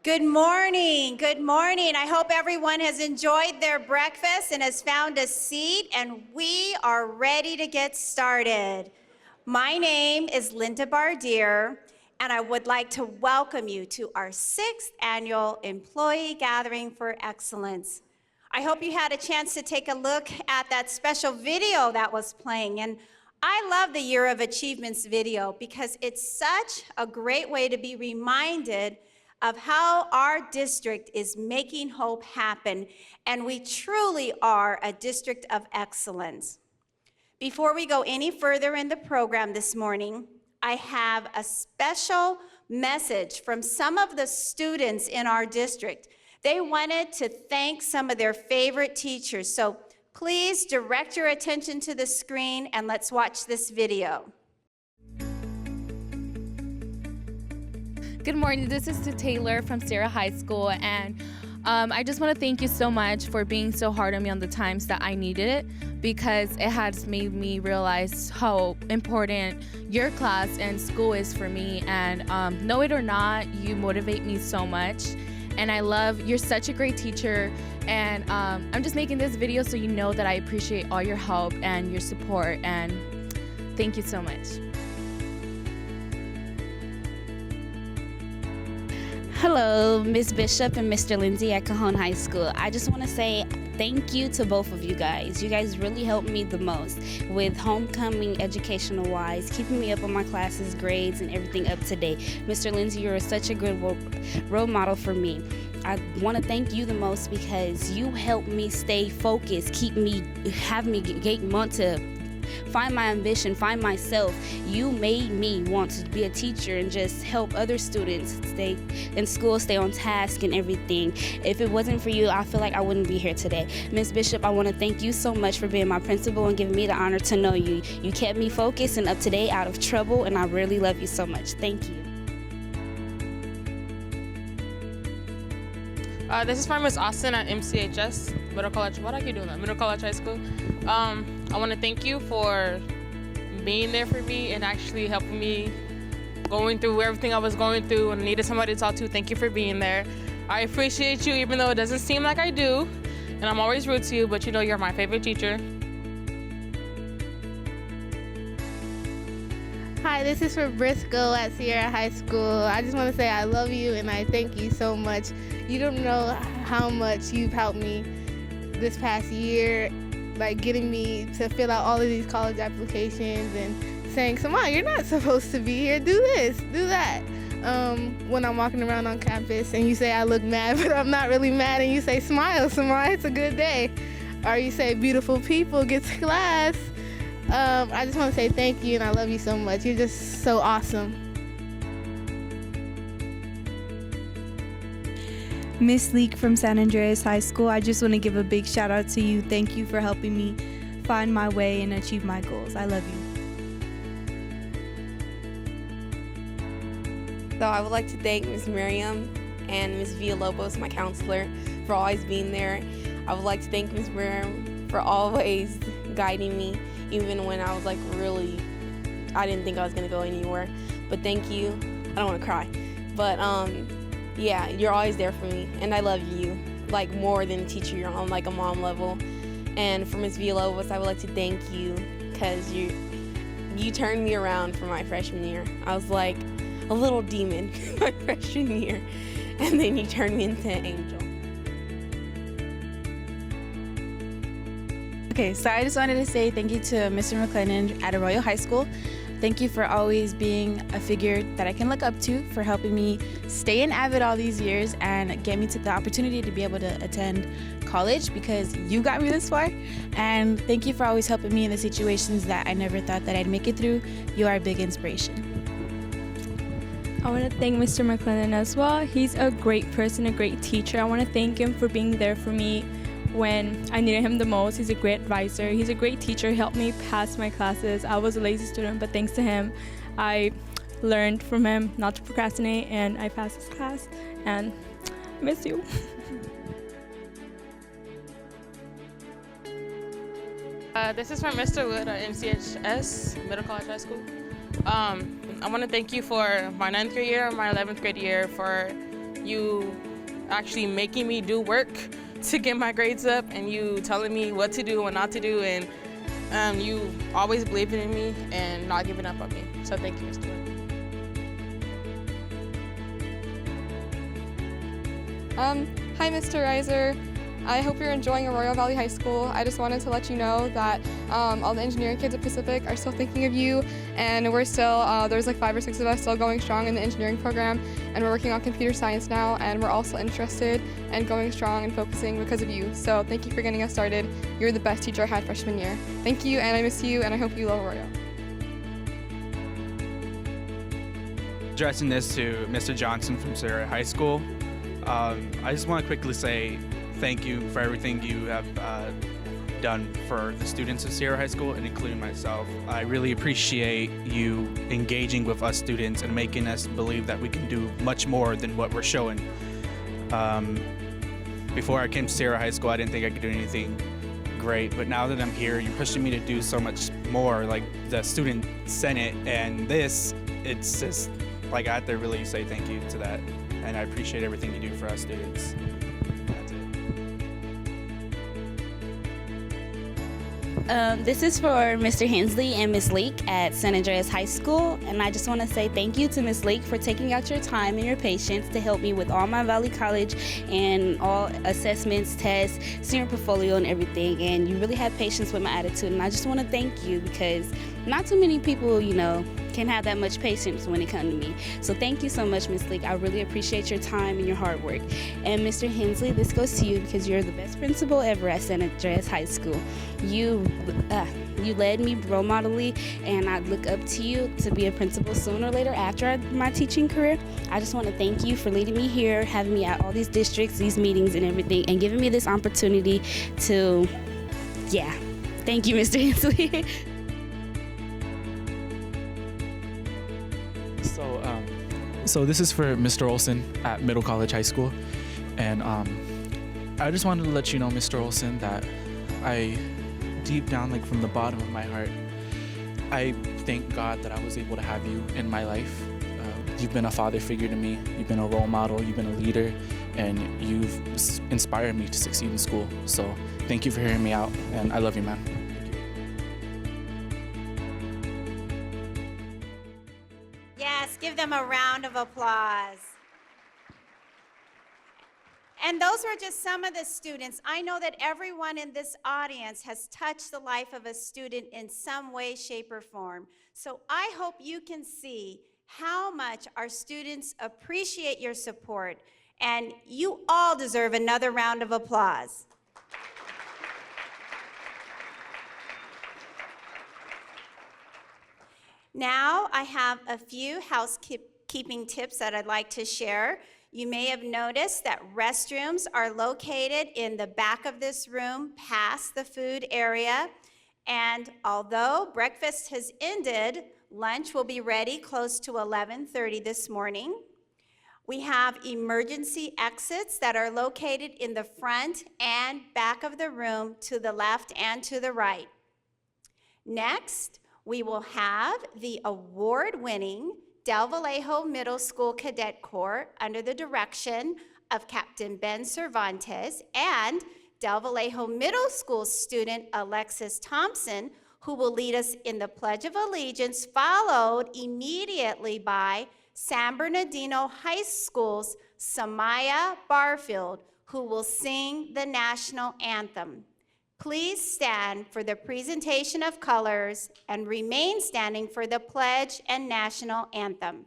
Good morning. Good morning. I hope everyone has enjoyed their breakfast and has found a seat, and we are ready to get started. My name is Linda Bardier, and I would like to welcome you to our 6th annual Employee Gathering for Excellence. I hope you had a chance to take a look at that special video that was playing. And I love the Year of Achievements video because it's such a great way to be reminded of how our district is making hope happen, and we truly are a district of excellence. Before we go any further in the program this morning, I have a special message from some of the students in our district. They wanted to thank some of their favorite teachers, so please direct your attention to the screen and let's watch this video. Good morning, this is Taylor from Sarah High School, and I just want to thank you so much for being so hard on me on the times that I needed it, because it has made me realize how important your class and school is for me, and know it or not, you motivate me so much, and you're such a great teacher, and I'm just making this video so you know that I appreciate all your help and your support, and thank you so much. Hello, Ms. Bishop and Mr. Lindsay at Cajon High School. I just want to say thank you to both of you guys. You guys really helped me the most with homecoming, educational-wise, keeping me up on my classes, grades, and everything up to date. Mr. Lindsay, you're such a good role model for me. I want to thank you the most because you helped me stay focused, have me want to find my ambition, find myself. You made me want to be a teacher and just help other students stay in school, stay on task and everything. If it wasn't for you, I feel like I wouldn't be here today. Ms. Bishop, I want to thank you so much for being my principal and giving me the honor to know you. You kept me focused and up to date, out of trouble, and I really love you so much. Thank you. This is from Ms. Austin at MCHS, Middle College. What are you doing? Middle College High School. I want to thank you for being there for me and actually helping me going through everything I was going through and needed somebody to talk to. Thank you for being there. I appreciate you even though it doesn't seem like I do, and I'm always rude to you, but you know you're my favorite teacher. Hi, this is for Briscoe at Sierra High School. I just want to say I love you and I thank you so much. You don't know how much you've helped me this past year, like getting me to fill out all of these college applications and saying, Samaya, you're not supposed to be here, do this, do that. When I'm walking around on campus and you say I look mad, but I'm not really mad, and you say, smile, Samaya, it's a good day. Or you say, beautiful people, get to class. I just want to say thank you and I love you so much. You're just so awesome. Miss Leek from San Andreas High School, I just want to give a big shout out to you. Thank you for helping me find my way and achieve my goals. I love you. So I would like to thank Ms. Miriam and Ms. Villalobos, my counselor, for always being there. I would like to thank Ms. Miriam for always guiding me, even when I was like I didn't think I was gonna go anywhere. But thank you. I don't want to cry, but yeah, you're always there for me, and I love you like more than a teacher. You're on like a mom level. And for Ms. Villalobos, I would like to thank you because you turned me around for my freshman year. I was like a little demon my freshman year, and then you turned me into an angel. Okay, so I just wanted to say thank you to Mr. McLennan at Arroyo High School. Thank you for always being a figure that I can look up to, for helping me stay in Avid all these years and get me to the opportunity to be able to attend college, because you got me this far. And thank you for always helping me in the situations that I never thought that I'd make it through. You are a big inspiration. I want to thank Mr. McLennan as well. He's a great person, a great teacher. I want to thank him for being there for me when I needed him the most. He's a great advisor. He's a great teacher. He helped me pass my classes. I was a lazy student, but thanks to him, I learned from him not to procrastinate, and I passed this class, and I miss you. This is from Mr. Wood at MCHS, Middle College High School. I want to thank you for my 9th grade year and my 11th grade year for you actually making me do work to get my grades up, and you telling me what to do and not to do, and you always believing in me and not giving up on me. So thank you, Mr. Webb. Hi, Mr. Reiser. I hope you're enjoying Arroyo Valley High School. I just wanted to let you know that all the engineering kids at Pacific are still thinking of you, and we're still, there's like 5 or 6 of us still going strong in the engineering program, and we're working on computer science now, and we're also interested and going strong and focusing because of you. So thank you for getting us started. You're the best teacher I had freshman year. Thank you, and I miss you, and I hope you love Arroyo. Addressing this to Mr. Johnson from Sierra High School, I just want to quickly say thank you for everything you have done for the students of Sierra High School, and including myself. I really appreciate you engaging with us students and making us believe that we can do much more than what we're showing. Before I came to Sierra High School, I didn't think I could do anything great, but now that I'm here, you're pushing me to do so much more, like the Student Senate and this. It's just like I have to really say thank you to that, and I appreciate everything you do for us students. That's it. This is for Mr. Hensley and Miss Leake at San Andreas High School, and I just want to say thank you to Miss Leake for taking out your time and your patience to help me with all my Valley College and all assessments, tests, senior portfolio, and everything. And you really had patience with my attitude, and I just want to thank you because not too many people, can have that much patience when it comes to me. So thank you so much, Miss Leake. I really appreciate your time and your hard work. And Mr. Hensley, this goes to you because you're the best principal ever at San Andreas High School. You led me role modelly, and I look up to you to be a principal sooner or later after my teaching career. I just want to thank you for leading me here, having me at all these districts, these meetings and everything, and giving me this opportunity to, thank you, Mr. Hensley. So this is for Mr. Olson at Middle College High School, and I just wanted to let you know, Mr. Olson, that I, deep down, like from the bottom of my heart, I thank God that I was able to have you in my life. You've been a father figure to me, you've been a role model, you've been a leader, and you've inspired me to succeed in school. So thank you for hearing me out, and I love you, man. Yes, give them a round of applause. And those were just some of the students. I know that everyone in this audience has touched the life of a student in some way, shape, or form. So I hope you can see how much our students appreciate your support, and you all deserve another round of applause. Now I have a few housekeeping tips that I'd like to share. You may have noticed that restrooms are located in the back of this room past the food area. And although breakfast has ended, lunch will be ready close to 11:30 this morning. We have emergency exits that are located in the front and back of the room to the left and to the right. Next, we will have the award-winning Del Vallejo Middle School Cadet Corps under the direction of Captain Ben Cervantes and Del Vallejo Middle School student Alexis Thompson, who will lead us in the Pledge of Allegiance, followed immediately by San Bernardino High School's Samaya Barfield, who will sing the national anthem. Please stand for the presentation of colors and remain standing for the pledge and national anthem.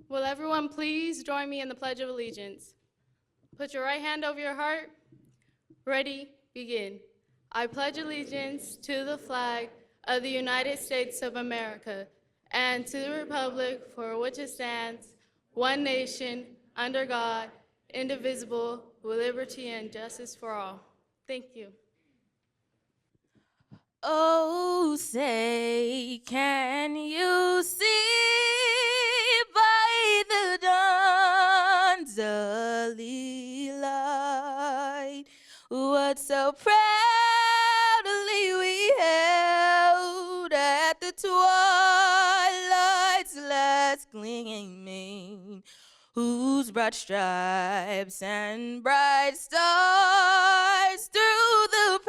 Will everyone please join me in the Pledge of Allegiance? Put your right hand over your heart. Ready, begin. I pledge allegiance to the flag of the United States of America and to the republic for which it stands, one nation, under God, indivisible, with liberty and justice for all. Thank you. Oh, say, can you see by the dawn's early light what so proudly we held at the twilight's last gleaming, whose broad stripes and bright stars through the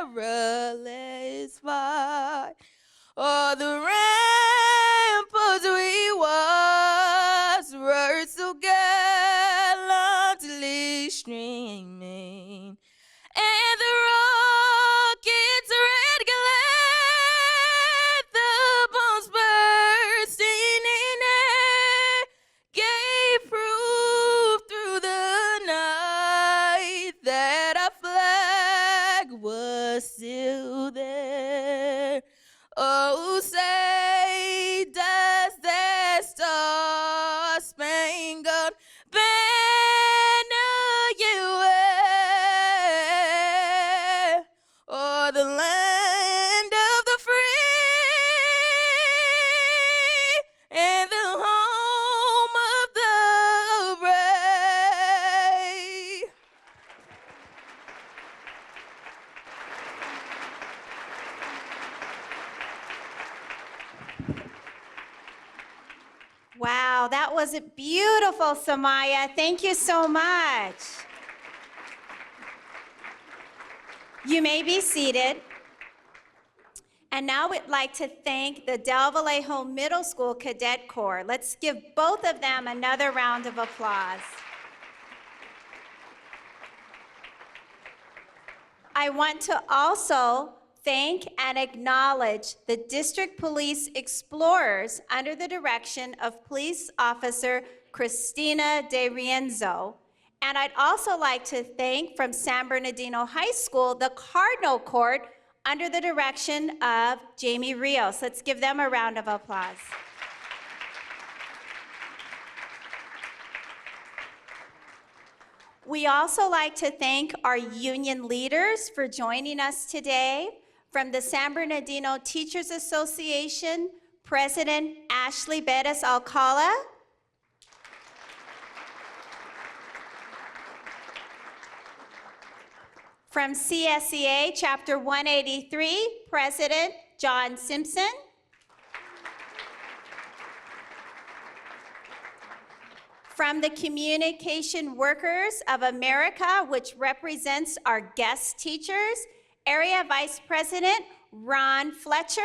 perilous fight o'er the ramparts we once were so gallantly streaming, and the rocket's red glare, the bombs bursting in air, gave proof through the night that our flag was still there. Oh, say, does that star-spangled banner you wear o'er the land of the free and the home of the brave? Wow, that was beautiful, Samaya. Thank you so much. You may be seated. And now we'd like to thank the Del Vallejo Middle School Cadet Corps. Let's give both of them another round of applause. I want to also thank and acknowledge the District Police Explorers under the direction of Police Officer Christina De Rienzo. And I'd also like to thank from San Bernardino High School, the Cardinal Court under the direction of Jamie Rios. Let's give them a round of applause. We also like to thank our union leaders for joining us today. From the San Bernardino Teachers Association, President Ashley Bettis Alcala. From CSEA Chapter 183, President John Simpson. From the Communication Workers of America, which represents our guest teachers, Area Vice President Ron Fletcher.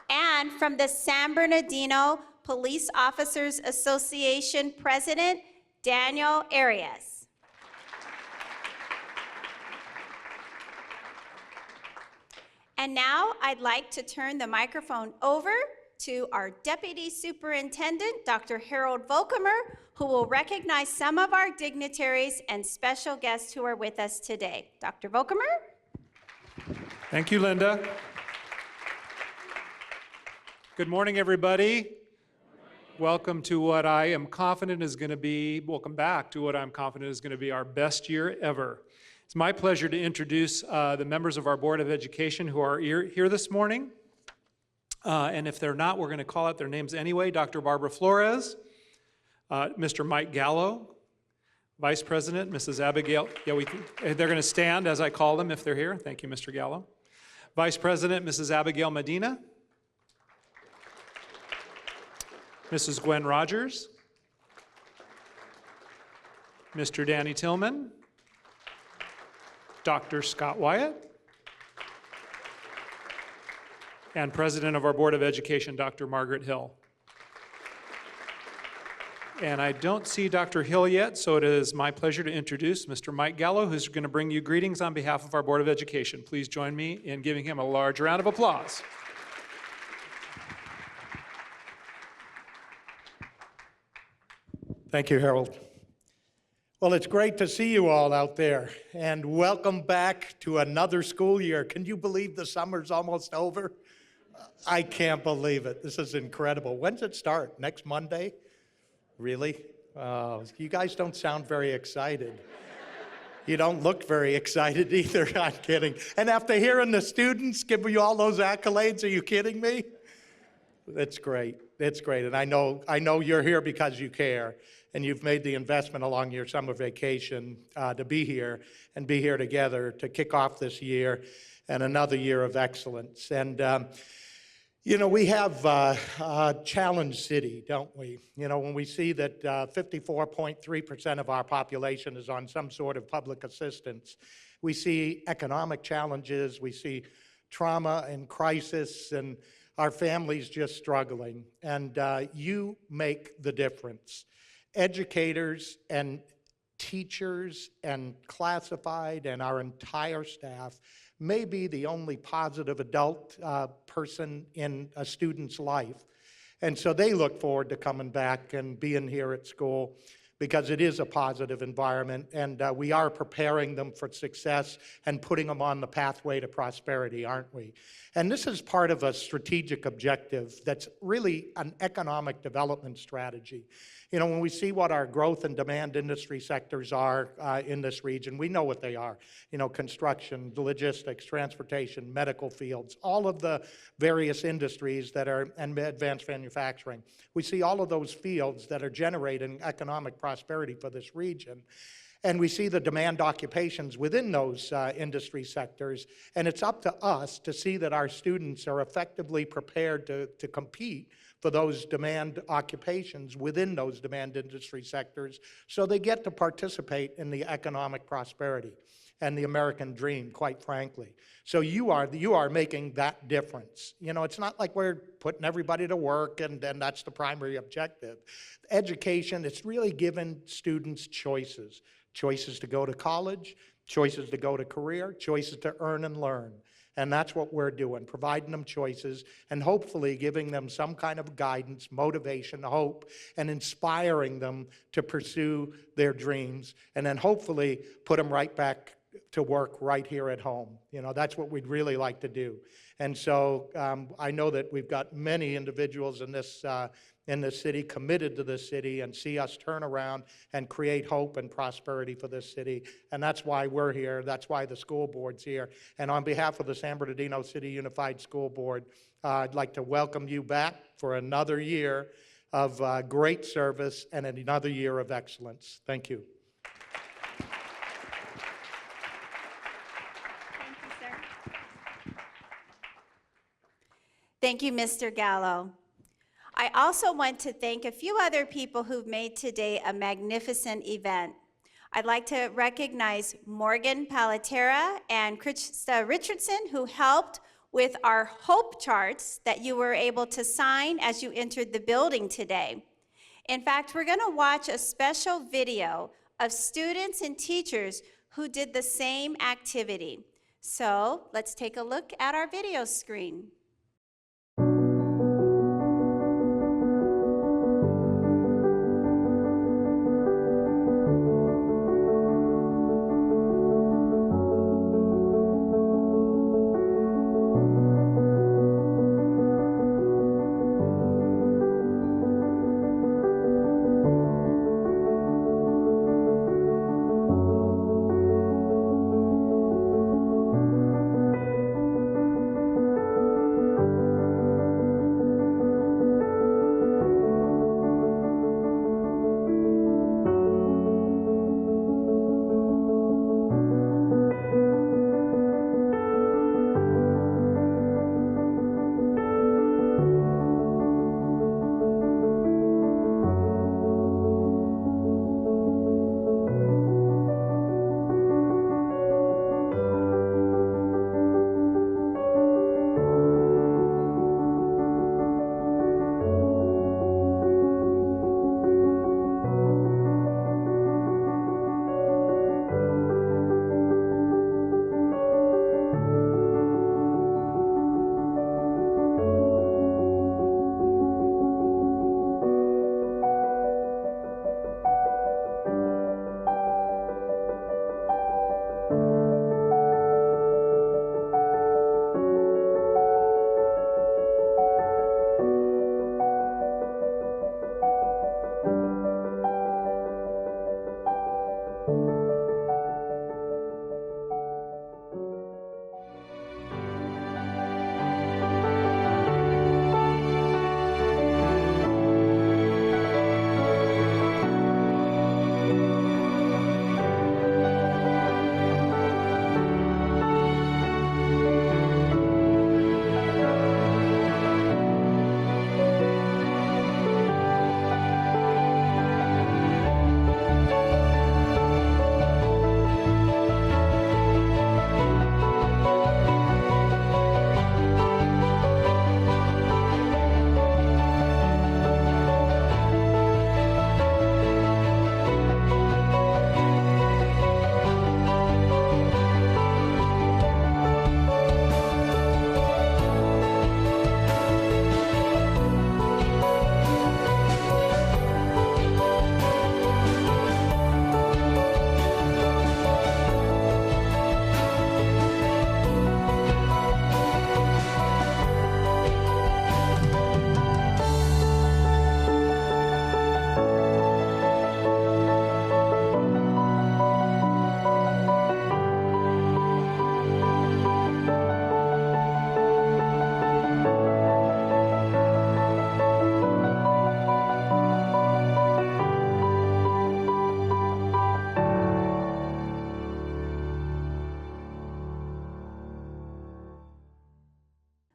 And from the San Bernardino Police Officers Association, President Daniel Arias. And now I'd like to turn the microphone over to our Deputy Superintendent, Dr. Harold Volkemer, who will recognize some of our dignitaries and special guests who are with us today. Dr. Volkemer? Thank you, Linda. Good morning, everybody. Welcome to what I am confident is going to be, welcome back to what I'm confident is going to be our best year ever. It's my pleasure to introduce the members of our Board of Education who are here this morning. And if they're not, we're going to call out their names anyway. Dr. Barbara Flores, Mr. Mike Gallo, Vice President, Mrs. Abigail, they're going to stand as I call them if they're here. Thank you, Mr. Gallo. Vice President, Mrs. Abigail Medina, Mrs. Gwen Rogers, Mr. Danny Tillman, Dr. Scott Wyatt, and President of our Board of Education, Dr. Margaret Hill. And I don't see Dr. Hill yet, so it is my pleasure to introduce Mr. Mike Gallo, who's going to bring you greetings on behalf of our Board of Education. Please join me in giving him a large round of applause. Thank you, Harold. Well, it's great to see you all out there, and welcome back to another school year. Can you believe the summer's almost over? I can't believe it. This is incredible. When's it start? Next Monday? Really? You guys don't sound very excited. You don't look very excited either. I'm kidding. And after hearing the students give you all those accolades, are you kidding me? It's great. It's great. And I know you're here because you care, and you've made the investment along your summer vacation to be here and be here together to kick off this year and another year of excellence. And you know, we have a challenged city, don't we? You know, when we see that 54.3% of our population is on some sort of public assistance, we see economic challenges, we see trauma and crisis, and our families just struggling. And you make the difference. Educators and teachers and classified and our entire staff may be the only positive adult person in a student's life. And so they look forward to coming back and being here at school because it is a positive environment, and we are preparing them for success and putting them on the pathway to prosperity, aren't we? And this is part of a strategic objective that's really an economic development strategy. You know, when we see what our growth and demand industry sectors are in this region, we know what they are. You know, construction, logistics, transportation, medical fields, all of the various industries that are, and advanced manufacturing. We see all of those fields that are generating economic prosperity for this region. And we see the demand occupations within those industry sectors, and it's up to us to see that our students are effectively prepared to compete for those demand occupations within those demand industry sectors, so they get to participate in the economic prosperity and the American dream, quite frankly. So you are making that difference. You know, it's not like we're putting everybody to work and that's the primary objective. Education, it's really giving students choices. Choices to go to college, choices to go to career, choices to earn and learn. And that's what we're doing, providing them choices and hopefully giving them some kind of guidance, motivation, hope, and inspiring them to pursue their dreams, and then hopefully put them right back to work right here at home. You know, that's what we'd really like to do. And so I know that we've got many individuals in this city committed to this city and see us turn around and create hope and prosperity for this city. And that's why we're here. That's why the school board's here. And on behalf of the San Bernardino City Unified School Board, I'd like to welcome you back for another year of great service and another year of excellence. Thank you. Thank you, Mr. Gallo. I also want to thank a few other people who've made today a magnificent event. I'd like to recognize Morgan Palatera and Krista Richardson, who helped with our hope charts that you were able to sign as you entered the building today. In fact, we're gonna watch a special video of students and teachers who did the same activity. So let's take a look at our video screen.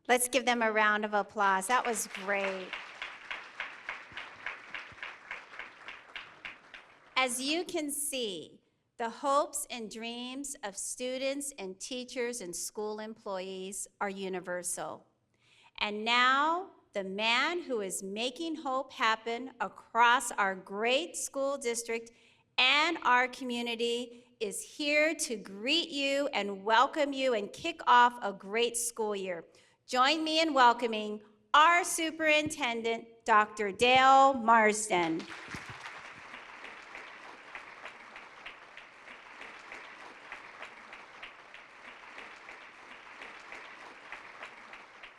Let's give them a round of applause. That was great. As you can see, the hopes and dreams of students and teachers and school employees are universal. And now, the man who is making hope happen across our great school district and our community is here to greet you and welcome you and kick off a great school year. Join me in welcoming our superintendent, Dr. Dale Marsden.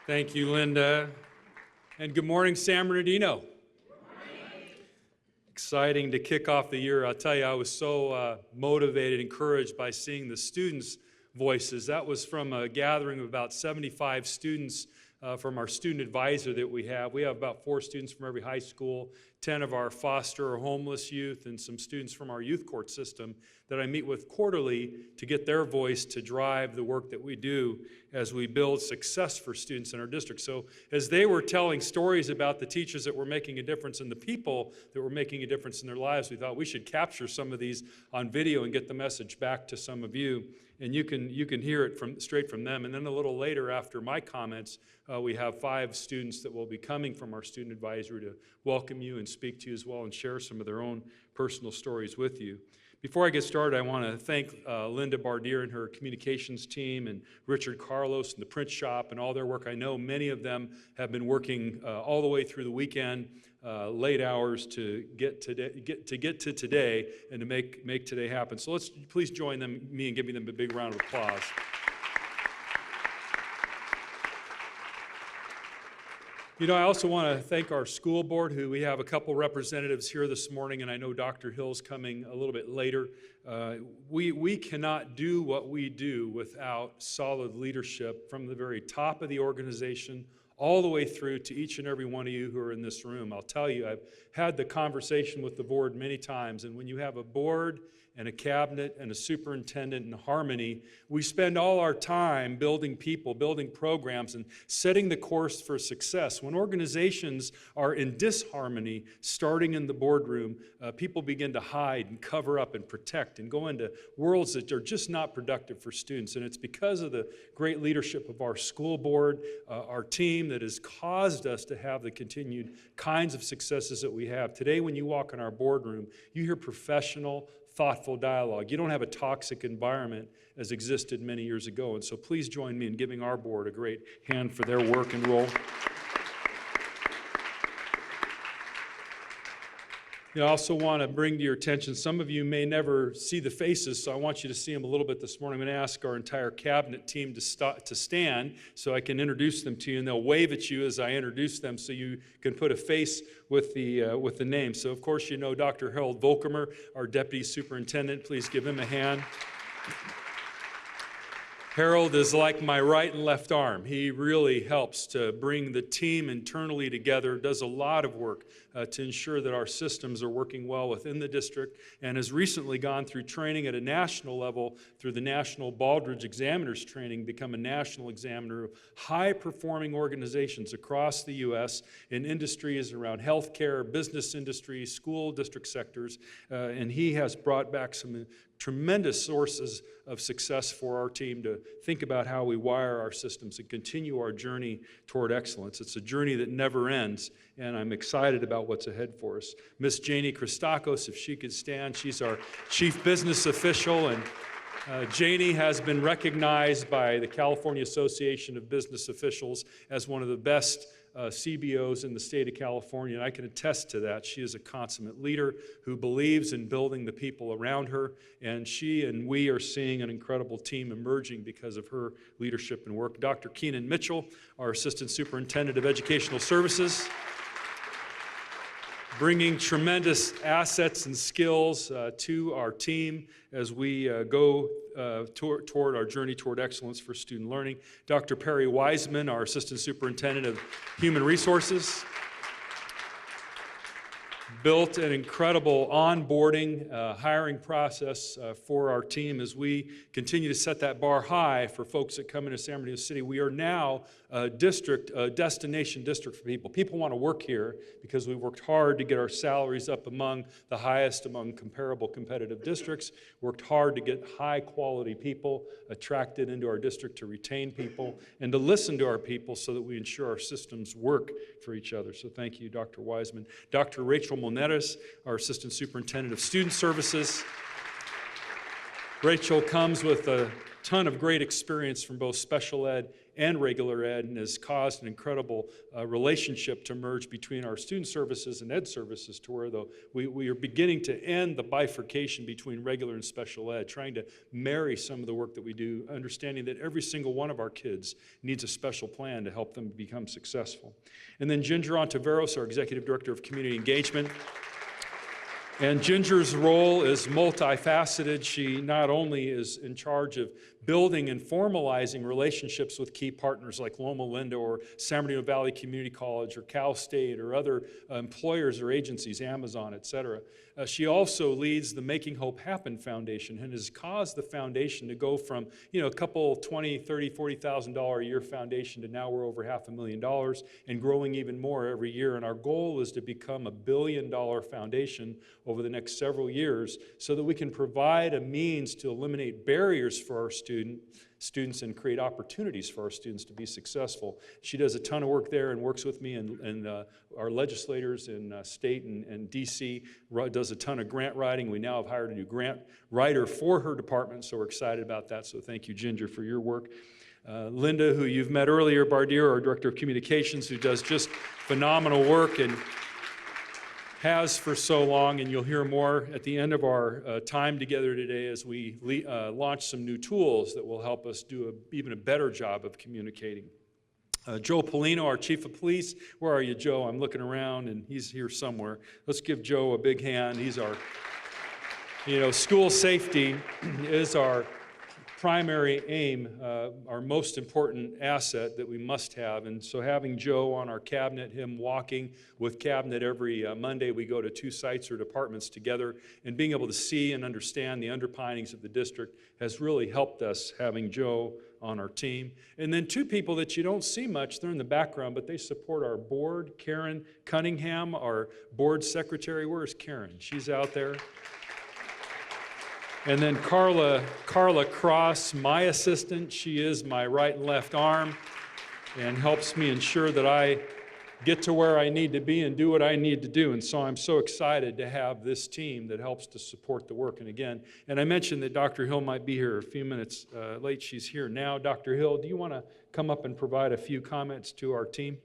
Thank you, Linda. And good morning, San Bernardino. Exciting to kick off the year. I'll tell you, I was so motivated, encouraged by seeing the students' voices. That was from a gathering of about 75 students from our student advisor that we have. We have about 4 students from every high school, 10 of our foster or homeless youth, and some students from our youth court system that I meet with quarterly to get their voice to drive the work that we do as we build success for students in our district. So as they were telling stories about the teachers that were making a difference and the people that were making a difference in their lives, we thought we should capture some of these on video and get the message back to some of you. And you can hear it straight from them. And then a little later after my comments, we have 5 students that will be coming from our student advisory to welcome you and speak to you as well and share some of their own personal stories with you. Before I get started, I want to thank Linda Bardier and her communications team and Richard Carlos and the print shop and all their work. I know many of them have been working all the way through the weekend, late hours to get to today and to make today happen. So let's please join me in giving them a big round of applause. You know, I also want to thank our school board, who we have a couple representatives here this morning, and I know Dr. Hill's coming a little bit later. We cannot do what we do without solid leadership from the very top of the organization all the way through to each and every one of you who are in this room. I'll tell you, I've had the conversation with the board many times, and when you have a board and a cabinet and a superintendent in harmony, we spend all our time building people, building programs, and setting the course for success. When organizations are in disharmony, starting in the boardroom, people begin to hide and cover up and protect and go into worlds that are just not productive for students. And it's because of the great leadership of our school board, our team, that has caused us to have the continued kinds of successes that we have. Today, when you walk in our boardroom, you hear professional, thoughtful dialogue. You don't have a toxic environment as existed many years ago. And so please join me in giving our board a great hand for their work and role. I also want to bring to your attention, some of you may never see the faces, so I want you to see them a little bit this morning. I'm going to ask our entire cabinet team to stand so I can introduce them to you, and they'll wave at you as I introduce them so you can put a face with the name. So, of course, you know Dr. Harold Volkemer, our Deputy Superintendent. Please give him a hand. Harold is like my right and left arm. He really helps to bring the team internally together, does a lot of work to ensure that our systems are working well within the district, and has recently gone through training at a national level through the National Baldrige Examiners Training, become a national examiner of high-performing organizations across the U.S. in industries around healthcare, business industry, school district sectors, and he has brought back some tremendous sources of success for our team to think about how we wire our systems and continue our journey toward excellence. It's a journey that never ends, and I'm excited about what's ahead for us. Miss Janie Christakos, if she could stand, she's our Chief Business Official, and Janie has been recognized by the California Association of Business Officials as one of the best CBOs in the state of California, and I can attest to that. She is a consummate leader who believes in building the people around her, and she and we are seeing an incredible team emerging because of her leadership and work. Dr. Keenan Mitchell, our Assistant Superintendent of Educational Services, bringing tremendous assets and skills to our team as we go toward our journey toward excellence for student learning. Dr. Perry Wiseman, our Assistant Superintendent of Human Resources. built an incredible onboarding, hiring process for our team as we continue to set that bar high for folks that come into San Bernardino City. We are now a district, a destination district for people. People want to work here because we've worked hard to get our salaries up among the highest among comparable competitive districts, worked hard to get high quality people attracted into our district, to retain people, and to listen to our people so that we ensure our systems work for each other. So thank you, Dr. Wiseman. Dr. Rachel Monetis, our Assistant Superintendent of Student Services. Rachel comes with a ton of great experience from both special ed and regular ed, and has caused an incredible relationship to merge between our student services and ed services, to where we are beginning to end the bifurcation between regular and special ed, trying to marry some of the work that we do, understanding that every single one of our kids needs a special plan to help them become successful. And then Ginger Ontiveros, our Executive Director of Community Engagement. And Ginger's role is multifaceted. She not only is in charge of building and formalizing relationships with key partners like Loma Linda or San Bernardino Valley Community College or Cal State or other employers or agencies, Amazon, et cetera. She also leads the Making Hope Happen Foundation and has caused the foundation to go from, a couple $20,000, $30,000, $40,000 a year foundation to now we're over $500,000 and growing even more every year. And our goal is to become a $1 billion foundation over the next several years so that we can provide a means to eliminate barriers for our students and create opportunities for our students to be successful. She does a ton of work there and works with me and our legislators in state and DC, does a ton of grant writing. We now have hired a new grant writer for her department, so we're excited about that. So thank you, Ginger, for your work. Linda, who you've met earlier, Bardier, our Director of Communications, who does just phenomenal work and has for so long, and you'll hear more at the end of our time together today as we launch some new tools that will help us do even a better job of communicating. Joe Polino, our Chief of Police. Where are you, Joe? I'm looking around, and he's here somewhere. Let's give Joe a big hand. He's our, school safety is our primary aim, our most important asset that we must have. And so having Joe on our cabinet, him walking with cabinet every Monday, we go to 2 sites or departments together, and being able to see and understand the underpinnings of the district has really helped us, having Joe on our team. And then 2 people that you don't see much, they're in the background, but they support our board. Karen Cunningham, our board secretary. Where's Karen? She's out there. And then Carla Cross, my assistant. She is my right and left arm and helps me ensure that I get to where I need to be and do what I need to do. And so I'm so excited to have this team that helps to support the work. And I mentioned that Dr. Hill might be here a few minutes late. She's here now. Dr. Hill, do you want to come up and provide a few comments to our team?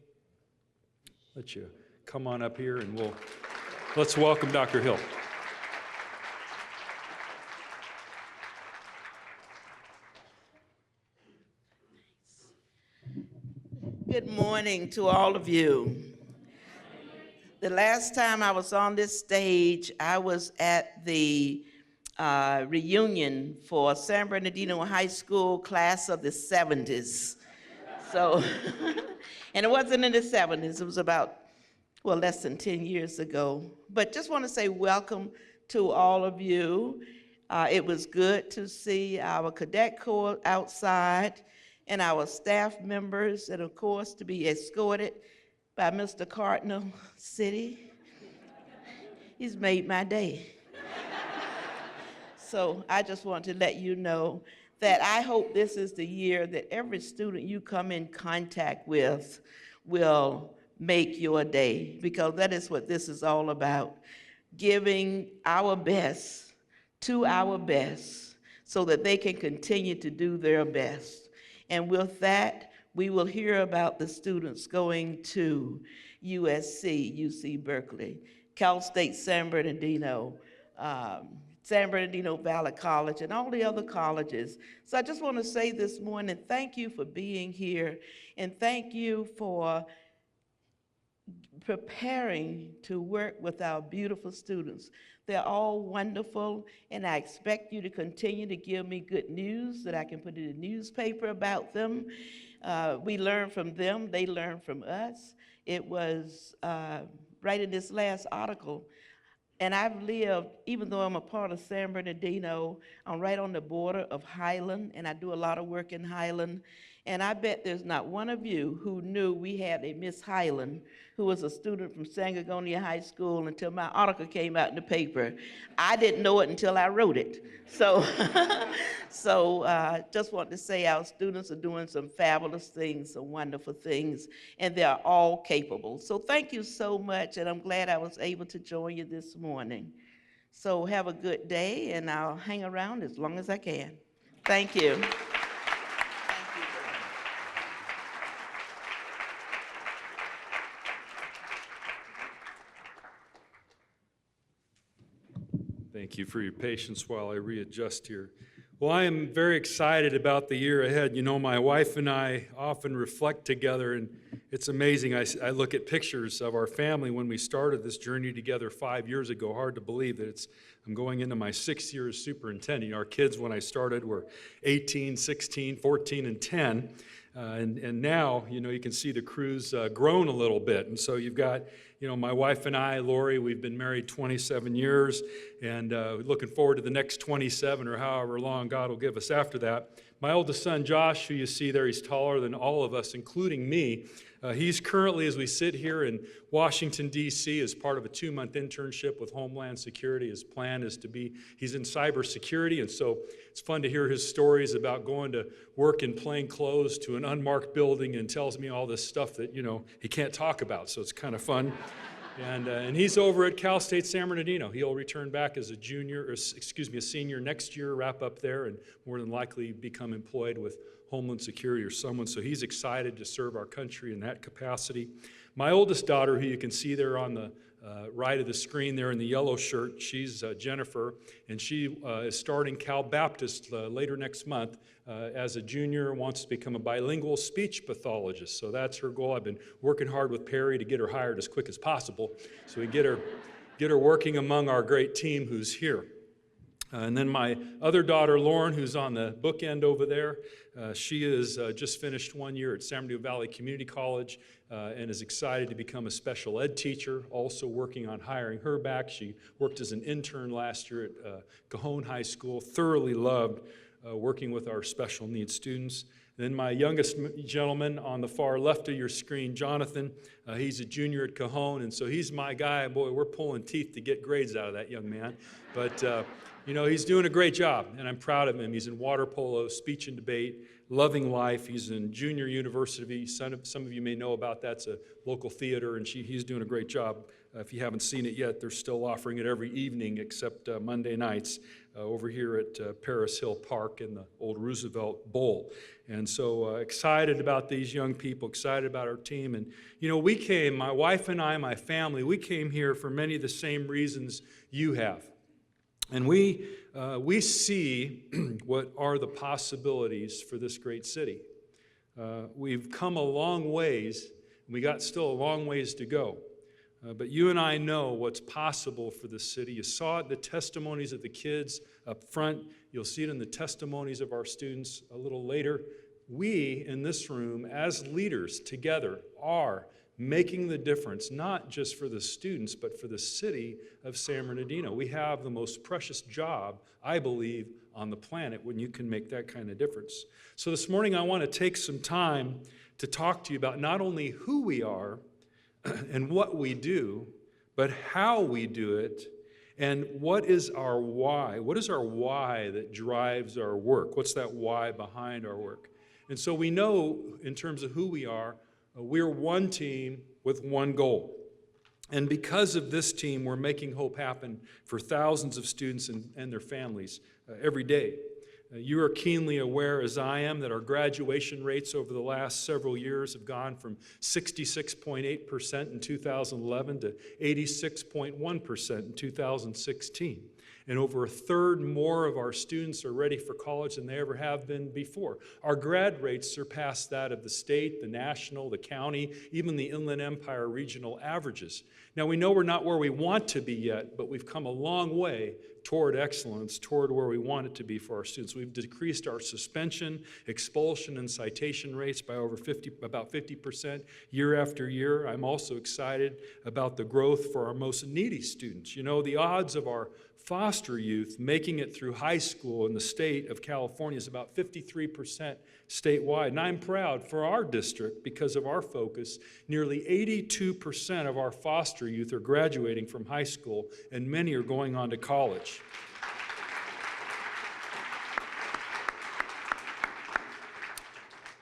Let you come on up here and let's welcome Dr. Hill. Good morning to all of you. The last time I was on this stage, I was at the reunion for San Bernardino High School class of the 70s. So, and it wasn't in the 70s, it was about, less than 10 years ago. But just want to say welcome to all of you. It was good to see our cadet corps outside and our staff members, and of course to be escorted by Mr. Cardinal City. He's made my day. So I just want to let you know that I hope this is the year that every student you come in contact with will make your day, because that is what this is all about, giving our best to our best so that they can continue to do their best. And with that, we will hear about the students going to USC, UC Berkeley, Cal State San Bernardino, San Bernardino Valley College, and all the other colleges. So I just want to say this morning, thank you for being here, and thank you for preparing to work with our beautiful students. They're all wonderful, and I expect you to continue to give me good news that I can put in the newspaper about them. We learn from them, they learn from us. It was writing this last article. And I've lived, even though I'm a part of San Bernardino, I'm right on the border of Highland, and I do a lot of work in Highland. And I bet there's not one of you who knew we had a Miss Highland who was a student from San Bernardino High School until my article came out in the paper. I didn't know it until I wrote it. So, just want to say our students are doing some fabulous things, some wonderful things, and they are all capable. So thank you so much, and I'm glad I was able to join you this morning. So have a good day, and I'll hang around as long as I can. Thank you. Thank you for your patience while I readjust here. Well, I am very excited about the year ahead. You know, my wife and I often reflect together, and it's amazing. I look at pictures of our family when we started this journey together 5 years ago. Hard to believe that I'm going into my 6th year as superintendent. Our kids, when I started, were 18, 16, 14, and 10. And now, you know, you can see the crew's grown a little bit. And so you've got, you know, my wife and I, Lori, we've been married 27 years, and looking forward to the next 27 or however long God will give us after that. My oldest son, Josh, who you see there, he's taller than all of us, including me. He's currently, as we sit here in Washington, D.C., as part of a 2-month internship with Homeland Security. His plan is to be, he's in cybersecurity, and so it's fun to hear his stories about going to work in plain clothes to an unmarked building, and tells me all this stuff that, you know, he can't talk about, so it's kind of fun. And he's over at Cal State San Bernardino. He'll return back as a senior next year, wrap up there, and more than likely become employed with Homeland Security or someone. So he's excited to serve our country in that capacity. My oldest daughter, who you can see there on the right of the screen there in the yellow shirt, she's Jennifer, and she is starting Cal Baptist later next month as a junior, wants to become a bilingual speech pathologist. So that's her goal. I've been working hard with Perry to get her hired as quick as possible so we get her working among our great team who's here. And then my other daughter, Lauren, who's on the bookend over there, she has just finished 1 year at San Bernardino Valley Community College and is excited to become a special ed teacher, also working on hiring her back. She worked as an intern last year at Cajon High School, thoroughly loved working with our special needs students. Then my youngest gentleman on the far left of your screen, Jonathan, he's a junior at Cajon, and so he's my guy. Boy, we're pulling teeth to get grades out of that young man. But you know, he's doing a great job, and I'm proud of him. He's in water polo, speech and debate, loving life. He's in junior university. Some of you may know about that. It's a local theater, and he's doing a great job. If you haven't seen it yet, they're still offering it every evening except Monday nights over here at Paris Hill Park in the old Roosevelt Bowl. And so excited about these young people, excited about our team. And, you know, we came, my wife and I, my family, we came here for many of the same reasons you have. And we see what are the possibilities for this great city. We've come a long ways, and we got still a long ways to go. But you and I know what's possible for the city. You saw it in the testimonies of the kids up front. You'll see it in the testimonies of our students a little later. We in this room, as leaders together, are making the difference, not just for the students, but for the city of San Bernardino. We have the most precious job, I believe, on the planet when you can make that kind of difference. So this morning I want to take some time to talk to you about not only who we are and what we do, but how we do it, and what is our why? What is our why that drives our work? What's that why behind our work? And so we know, in terms of who we are, we're one team with one goal. And because of this team, we're making hope happen for thousands of students and their families every day. You are keenly aware, as I am, that our graduation rates over the last several years have gone from 66.8% in 2011 to 86.1% in 2016. And over a third more of our students are ready for college than they ever have been before. Our grad rates surpass that of the state, the national, the county, even the Inland Empire regional averages. Now, we know we're not where we want to be yet, but we've come a long way toward excellence, toward where we want it to be for our students. We've decreased our suspension, expulsion, and citation rates by about 50% year after year. I'm also excited about the growth for our most needy students. You know, the odds of our foster youth making it through high school in the state of California is about 53% statewide. And I'm proud for our district, because of our focus, nearly 82% of our foster youth are graduating from high school, and many are going on to college.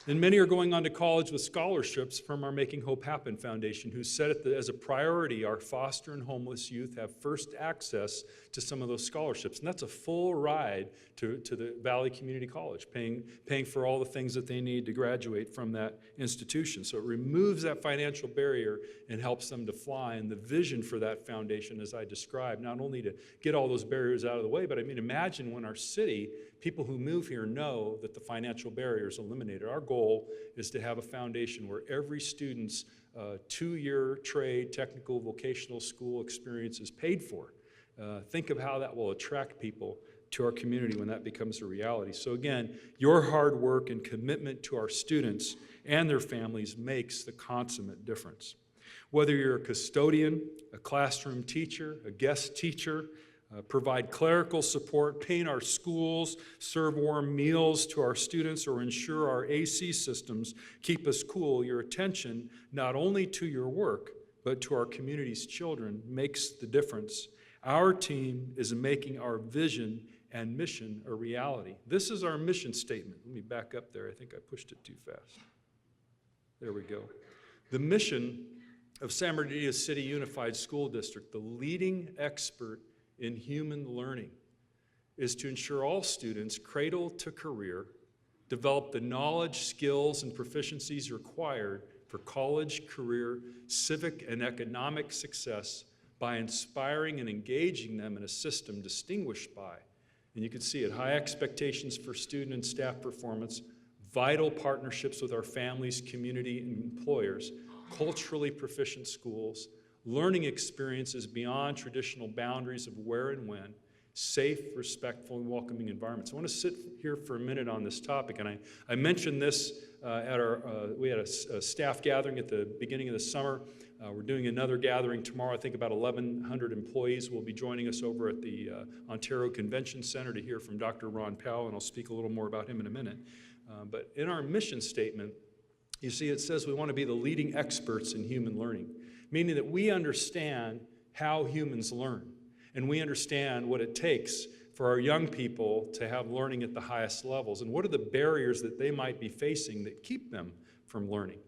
And many are going on to college with scholarships from our Making Hope Happen Foundation, who set it as a priority our foster and homeless youth have first access to some of those scholarships. And that's a full ride to the Valley Community College, paying for all the things that they need to graduate from that institution. So it removes that financial barrier and helps them to fly. And the vision for that foundation, as I described, not only to get all those barriers out of the way, but I mean, imagine when our city, people who move here know that the financial barrier is eliminated. Our goal is to have a foundation where every student's two-year trade, technical, vocational school experience is paid for. Think of how that will attract people to our community when that becomes a reality. So again, your hard work and commitment to our students and their families makes the consummate difference. Whether you're a custodian, a classroom teacher, a guest teacher, provide clerical support, paint our schools, serve warm meals to our students, or ensure our AC systems keep us cool, your attention not only to your work, but to our community's children makes the difference. Our team is making our vision and mission a reality. This is our mission statement. Let me back up there. I think I pushed it too fast. There we go. The mission of San Bernardino City Unified School District, the leading expert in human learning, is to ensure all students, cradle to career, develop the knowledge, skills, and proficiencies required for college, career, civic, and economic success by inspiring and engaging them in a system distinguished by, and you can see it, high expectations for student and staff performance, vital partnerships with our families, community, and employers, culturally proficient schools, learning experiences beyond traditional boundaries of where and when, safe, respectful, and welcoming environments. I want to sit here for a minute on this topic, and I mentioned this at we had a staff gathering at the beginning of the summer. We're doing another gathering tomorrow. I think about 1,100 employees will be joining us over at the Ontario Convention Center to hear from Dr. Ron Powell, and I'll speak a little more about him in a minute. But in our mission statement, you see it says we want to be the leading experts in human learning, meaning that we understand how humans learn, and we understand what it takes for our young people to have learning at the highest levels, and what are the barriers that they might be facing that keep them from learning.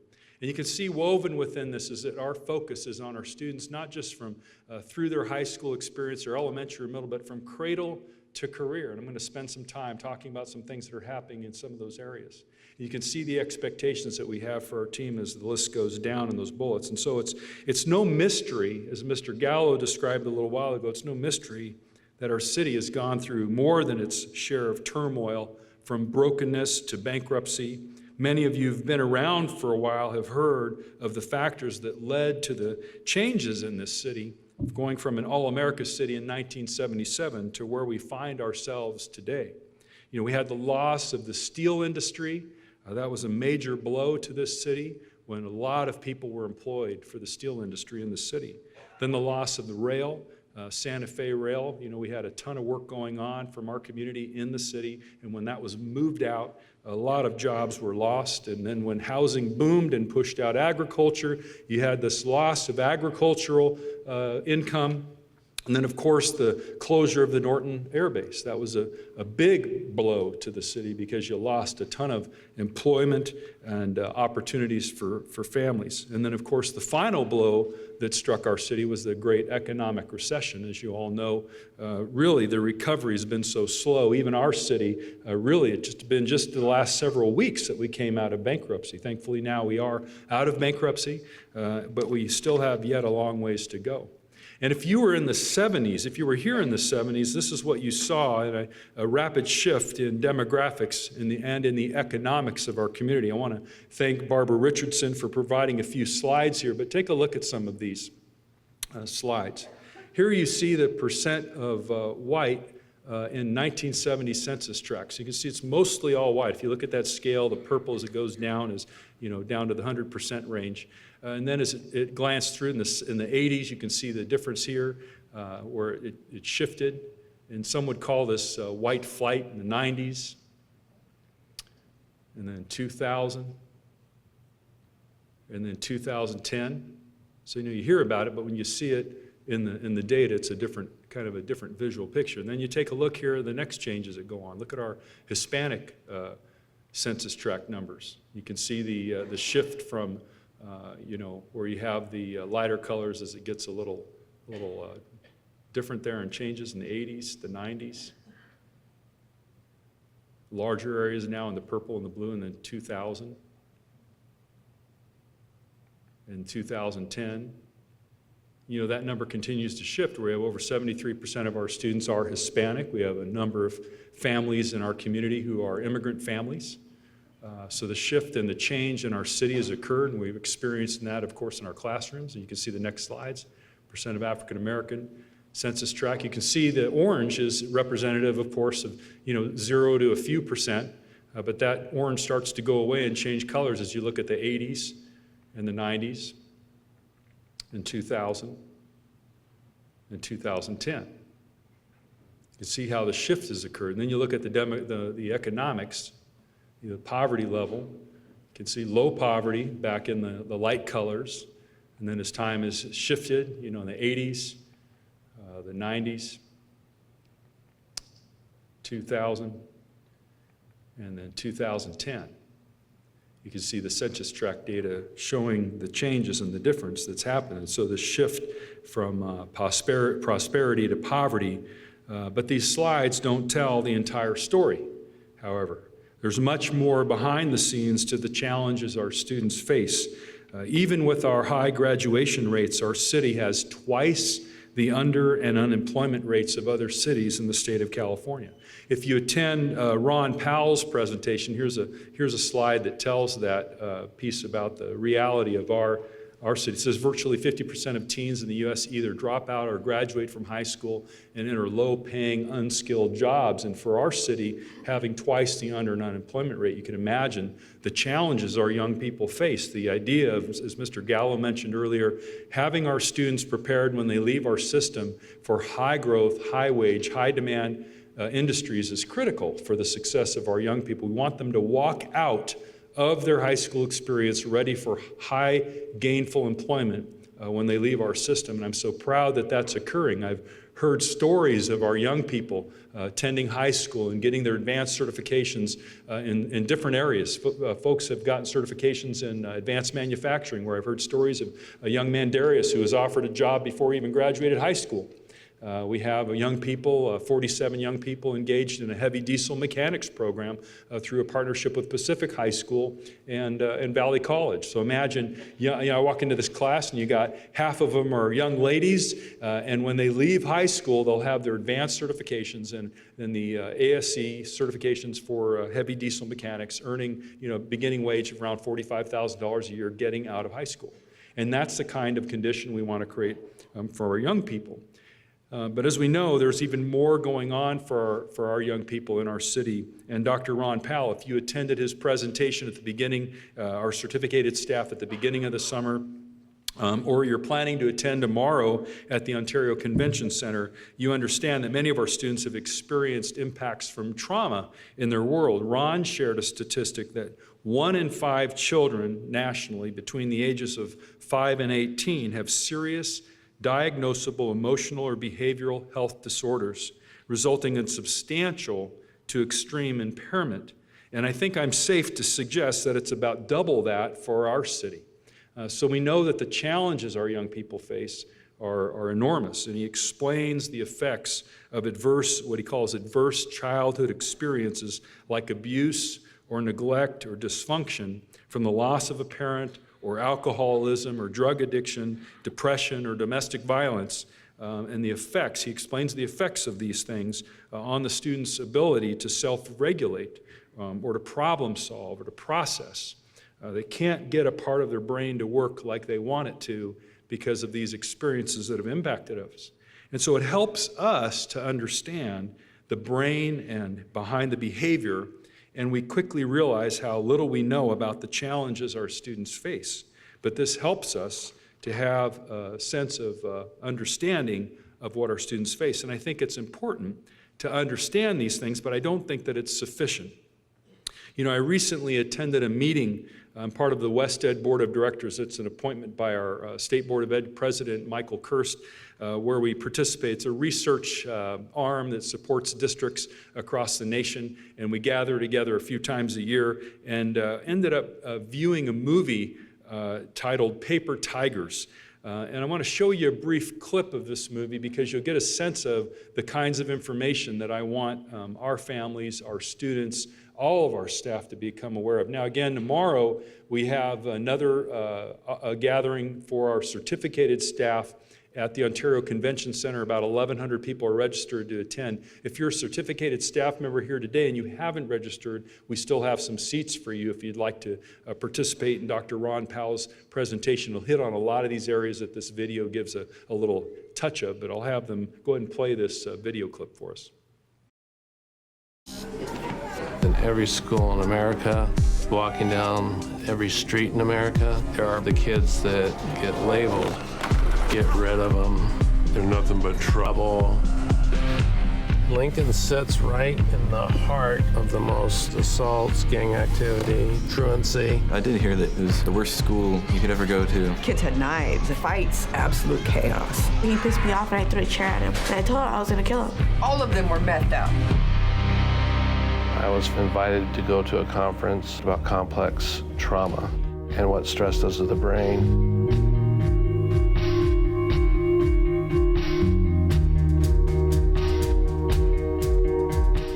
And you can see woven within this is that our focus is on our students, not just from through their high school experience or elementary or middle, but from cradle to career. And I'm going to spend some time talking about some things that are happening in some of those areas. You can see the expectations that we have for our team as the list goes down in those bullets. And so it's no mystery, as Mr. Gallo described a little while ago, it's no mystery that our city has gone through more than its share of turmoil, from brokenness to bankruptcy. Many of you who've been around for a while have heard of the factors that led to the changes in this city, going from an all-America city in 1977 to where we find ourselves today. You know, we had the loss of the steel industry. That was a major blow to this city when a lot of people were employed for the steel industry in the city. Then the loss of the rail, Santa Fe Rail. You know, we had a ton of work going on from our community in the city, and when that was moved out, a lot of jobs were lost. And then when housing boomed and pushed out agriculture, you had this loss of agricultural income. And then, of course, the closure of the Norton Air Base. That was a big blow to the city because you lost a ton of employment and opportunities for families. And then, of course, the final blow that struck our city was the great economic recession. As you all know, really the recovery has been so slow. Even our city, really, it's been just the last several weeks that we came out of bankruptcy. Thankfully, now we are out of bankruptcy, but we still have yet a long ways to go. And if you were in the 70s, if you were here in the 70s, this is what you saw in a rapid shift in demographics and in the economics of our community. I want to thank Barbara Richardson for providing a few slides here, but take a look at some of these. slides. Here you see the percent of white in 1970 census tracts. You can see it's mostly all white. If you look at that scale, the purple as it goes down is, down to the 100% range. And then as it glanced through in the 80s, you can see the difference here where it shifted. And some would call this white flight in the 90s. And then 2000. And then 2010. So you hear about it, but when you see it in the data, it's a different visual picture. And then you take a look here at the next changes that go on. Look at our Hispanic census tract numbers. You can see the shift from where you have the lighter colors as it gets a little different there and changes in the 80s, the 90s. Larger areas now in the purple and the blue, and then 2000. In 2010. That number continues to shift. We have over 73% of our students are Hispanic. We have a number of families in our community who are immigrant families. So the shift and the change in our city has occurred, and we've experienced that, of course, in our classrooms. And you can see the next slides, percent of African American census tract. You can see the orange is representative, of course, of 0 to a few percent, but that orange starts to go away and change colors as you look at the 80s and the 90s. In 2000 and 2010. You can see how the shift has occurred. And then you look at the economics, the poverty level. You can see low poverty back in the light colors. And then as time has shifted, in the 80s, the 90s, 2000, and then 2010. You can see the census tract data showing the changes and the difference that's happened. And so the shift from prosperity to poverty. But these slides don't tell the entire story, however. There's much more behind the scenes to the challenges our students face. Even with our high graduation rates, our city has twice the under and unemployment rates of other cities in the state of California. If you attend Ron Powell's presentation, here's a slide that tells that piece about the reality of our city. It says virtually 50% of teens in the U.S. either drop out or graduate from high school and enter low-paying, unskilled jobs. And for our city, having twice the under and unemployment rate, you can imagine the challenges our young people face. The idea of, as Mr. Gallo mentioned earlier, having our students prepared when they leave our system for high growth, high wage, high demand industries is critical for the success of our young people. We want them to walk out of their high school experience ready for high gainful employment when they leave our system. And I'm so proud that that's occurring. I've heard stories of our young people attending high school and getting their advanced certifications in different areas. Folks have gotten certifications in advanced manufacturing, where I've heard stories of a young man, Darius, who was offered a job before he even graduated high school. We have young people, 47 young people engaged in a heavy diesel mechanics program through a partnership with Pacific High School and Valley College. So imagine, I walk into this class and you got half of them are young ladies, and when they leave high school, they'll have their advanced certifications and then the ASE certifications for heavy diesel mechanics, earning beginning wage of around $45,000 a year getting out of high school. And that's the kind of condition we want to create for our young people. But as we know, there's even more going on for our young people in our city. And Dr. Ron Powell, if you attended his presentation at the beginning, our certificated staff at the beginning of the summer, or you're planning to attend tomorrow at the Ontario Convention Center, you understand that many of our students have experienced impacts from trauma in their world. Ron shared a statistic that 1 in 5 children nationally between the ages of 5 and 18 have serious diagnosable emotional or behavioral health disorders, resulting in substantial to extreme impairment. And I think I'm safe to suggest that it's about double that for our city. So we know that the challenges our young people face are enormous, and he explains the effects of what he calls adverse childhood experiences like abuse or neglect or dysfunction from the loss of a parent or alcoholism or drug addiction, depression or domestic violence, and the effects. He explains the effects of these things on the student's ability to self-regulate or to problem solve or to process. They can't get a part of their brain to work like they want it to because of these experiences that have impacted us. And so it helps us to understand the brain and behind the behavior, and we quickly realize how little we know about the challenges our students face. But this helps us to have a sense of understanding of what our students face. And I think it's important to understand these things, but I don't think that it's sufficient. You know, I recently attended a meeting. I'm part of the West Ed Board of Directors. It's an appointment by our State Board of Ed President, Michael Kirst, where we participate. It's a research arm that supports districts across the nation, and we gather together a few times a year and ended up viewing a movie titled Paper Tigers. And I want to show you a brief clip of this movie because you'll get a sense of the kinds of information that I want our families, our students, all of our staff to become aware of. Now again, tomorrow we have another gathering for our certificated staff at the Ontario Convention Center. About 1,100 people are registered to attend. If you're a certificated staff member here today and you haven't registered, we still have some seats for you if you'd like to participate in Dr. Ron Powell's presentation. He'll hit on a lot of these areas that this video gives a little touch of, but I'll have them go ahead and play this video clip for us. In every school in America, walking down every street in America, there are the kids that get labeled. Get rid of them. They're nothing but trouble. Lincoln sits right in the heart of the most assaults, gang activity, truancy. I did hear that it was the worst school you could ever go to. Kids had knives, fights, absolute chaos. He pissed me off and I threw a chair at him. And I told him I was gonna kill him. All of them were methed out. I was invited to go to a conference about complex trauma and what stress does to the brain.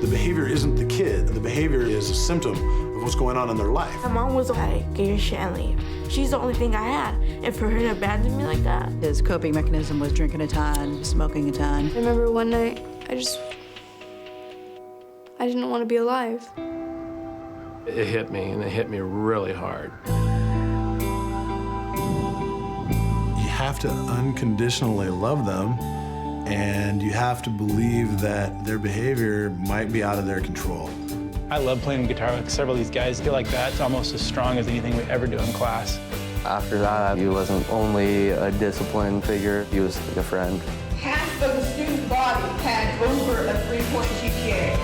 The behavior isn't the kid. The behavior is a symptom of what's going on in their life. My mom was like, get your shit and leave. She's the only thing I had. And for her to abandon me like that. His coping mechanism was drinking a ton, smoking a ton. I remember one night, I didn't want to be alive. It hit me, and it hit me really hard. You have to unconditionally love them, and you have to believe that their behavior might be out of their control. I love playing guitar with several of these guys. I feel like that's almost as strong as anything we ever do in class. After that, he wasn't only a discipline figure, he was like a friend. Half of the student body had over a 3-point GPA.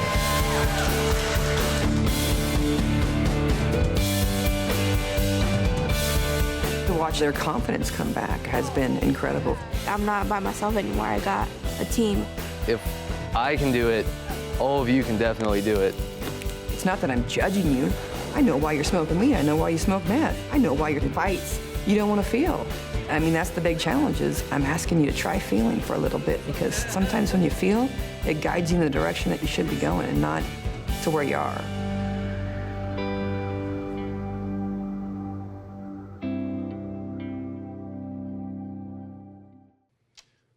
To watch their confidence come back has been incredible. I'm not by myself anymore. I got a team. If I can do it, all of you can definitely do it. It's not that I'm judging you. I know why you're smoking weed. I know why you smoke meth. I know why you're in fights you don't want to feel. I mean, that's the big challenge is I'm asking you to try feeling for a little bit because sometimes when you feel, it guides you in the direction that you should be going and not to where you are.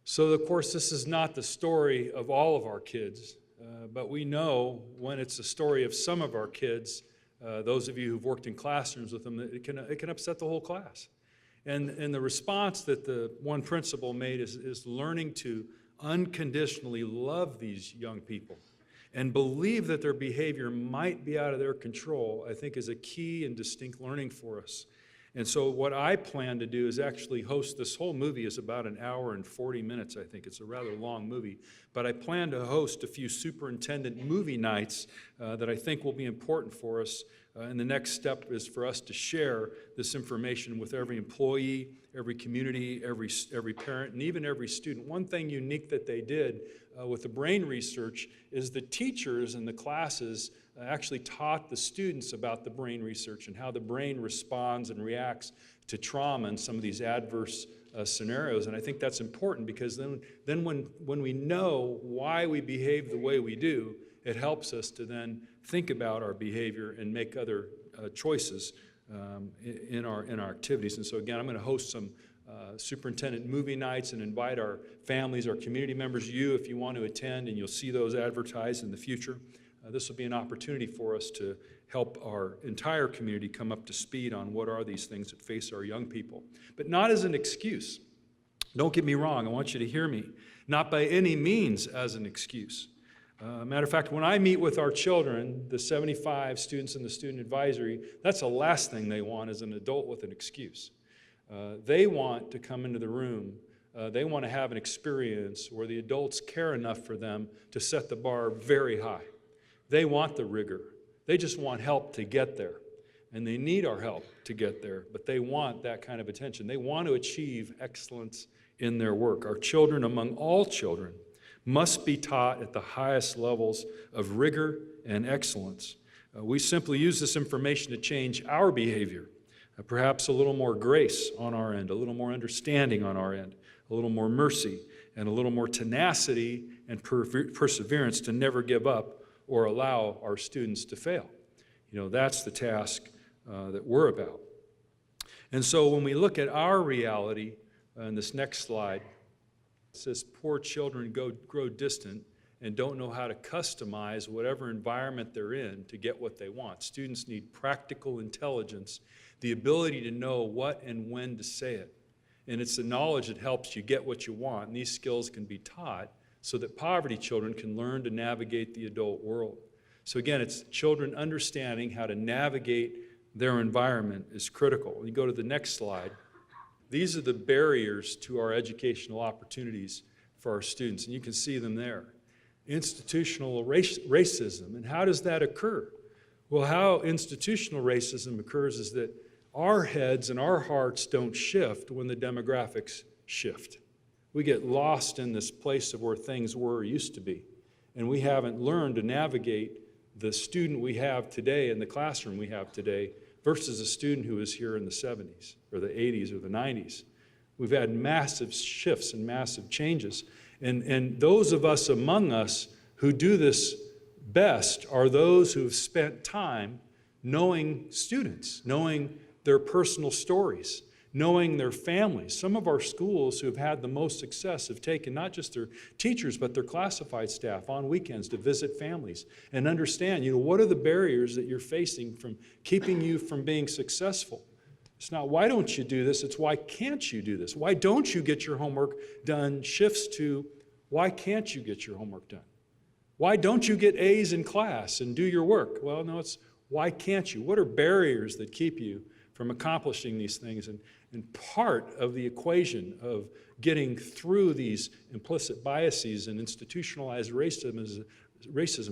So, of course, this is not the story of all of our kids, but we know when it's the story of some of our kids, those of you who've worked in classrooms with them, that it can upset the whole class. And the response that the one principal made is learning to unconditionally love these young people and believe that their behavior might be out of their control, I think is a key and distinct learning for us. And so what I plan to do is actually host, this whole movie is about 1 hour and 40 minutes, I think. It's a rather long movie. But I plan to host a few superintendent movie nights that I think will be important for us. And the next step is for us to share this information with every employee, every community, every parent, and even every student. One thing unique that they did with the brain research is the teachers in the classes actually taught the students about the brain research and how the brain responds and reacts to trauma and some of these adverse scenarios. And I think that's important because then when we know why we behave the way we do, it helps us to then think about our behavior and make other choices in our activities. And so again, I'm going to host some superintendent movie nights and invite our families, our community members, you if you want to attend, and you'll see those advertised in the future. This will be an opportunity for us to help our entire community come up to speed on what are these things that face our young people. But not as an excuse. Don't get me wrong, I want you to hear me. Not by any means as an excuse. Matter of fact, when I meet with our children, the 75 students in the student advisory, that's the last thing they want is an adult with an excuse. They want to come into the room, they want to have an experience where the adults care enough for them to set the bar very high. They want the rigor. They just want help to get there. And they need our help to get there, but they want that kind of attention. They want to achieve excellence in their work. Our children, among all children, must be taught at the highest levels of rigor and excellence. We simply use this information to change our behavior, perhaps a little more grace on our end, a little more understanding on our end, a little more mercy, and a little more tenacity and perseverance to never give up or allow our students to fail. You know, that's the task that we're about. And so when we look at our reality, in this next slide, it says poor children grow distant and don't know how to customize whatever environment they're in to get what they want. Students need practical intelligence, the ability to know what and when to say it. And it's the knowledge that helps you get what you want, and these skills can be taught so that poverty children can learn to navigate the adult world. So again, it's children understanding how to navigate their environment is critical. You go to the next slide. These are the barriers to our educational opportunities for our students, and you can see them there. Institutional racism, and how does that occur? Well, how institutional racism occurs is that our heads and our hearts don't shift when the demographics shift. We get lost in this place of where things were or used to be, and we haven't learned to navigate the student we have today in the classroom we have today versus a student who was here in the 70s or the 80s or the 90s. We've had massive shifts and massive changes. And those of us among us who do this best are those who have spent time knowing students, knowing their personal stories, knowing their families. Some of our schools who have had the most success have taken not just their teachers, but their classified staff on weekends to visit families and understand, you know, what are the barriers that you're facing from keeping you from being successful? It's not, why don't you do this? It's, why can't you do this? Why don't you get your homework done? Shifts to, why can't you get your homework done? Why don't you get A's in class and do your work? Well, no, it's, why can't you? What are barriers that keep you from accomplishing these things? And part of the equation of getting through these implicit biases and institutionalized racism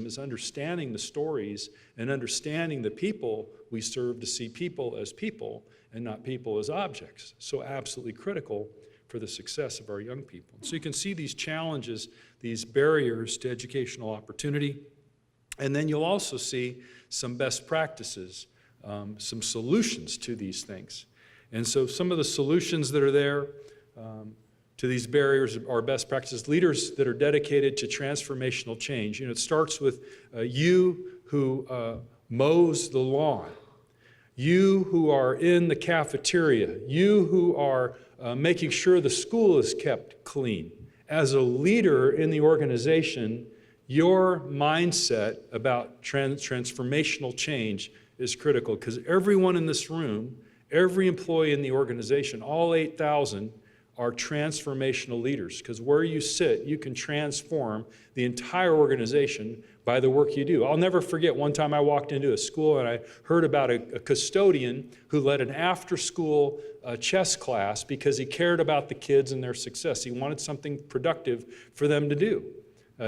is understanding the stories and understanding the people we serve, to see people as people and not people as objects. So absolutely critical for the success of our young people. So you can see these challenges, these barriers to educational opportunity, and then you'll also see some best practices, some solutions to these things. And so some of the solutions that are there to these barriers are best practices, leaders that are dedicated to transformational change. You know, it starts with you who mows the lawn, you who are in the cafeteria, you who are making sure the school is kept clean. As a leader in the organization, your mindset about transformational change is critical, because everyone in this room, every employee in the organization, all 8,000 are transformational leaders, because where you sit, you can transform the entire organization by the work you do. I'll never forget one time I walked into a school and I heard about a custodian who led an after-school chess class because he cared about the kids and their success. He wanted something productive for them to do.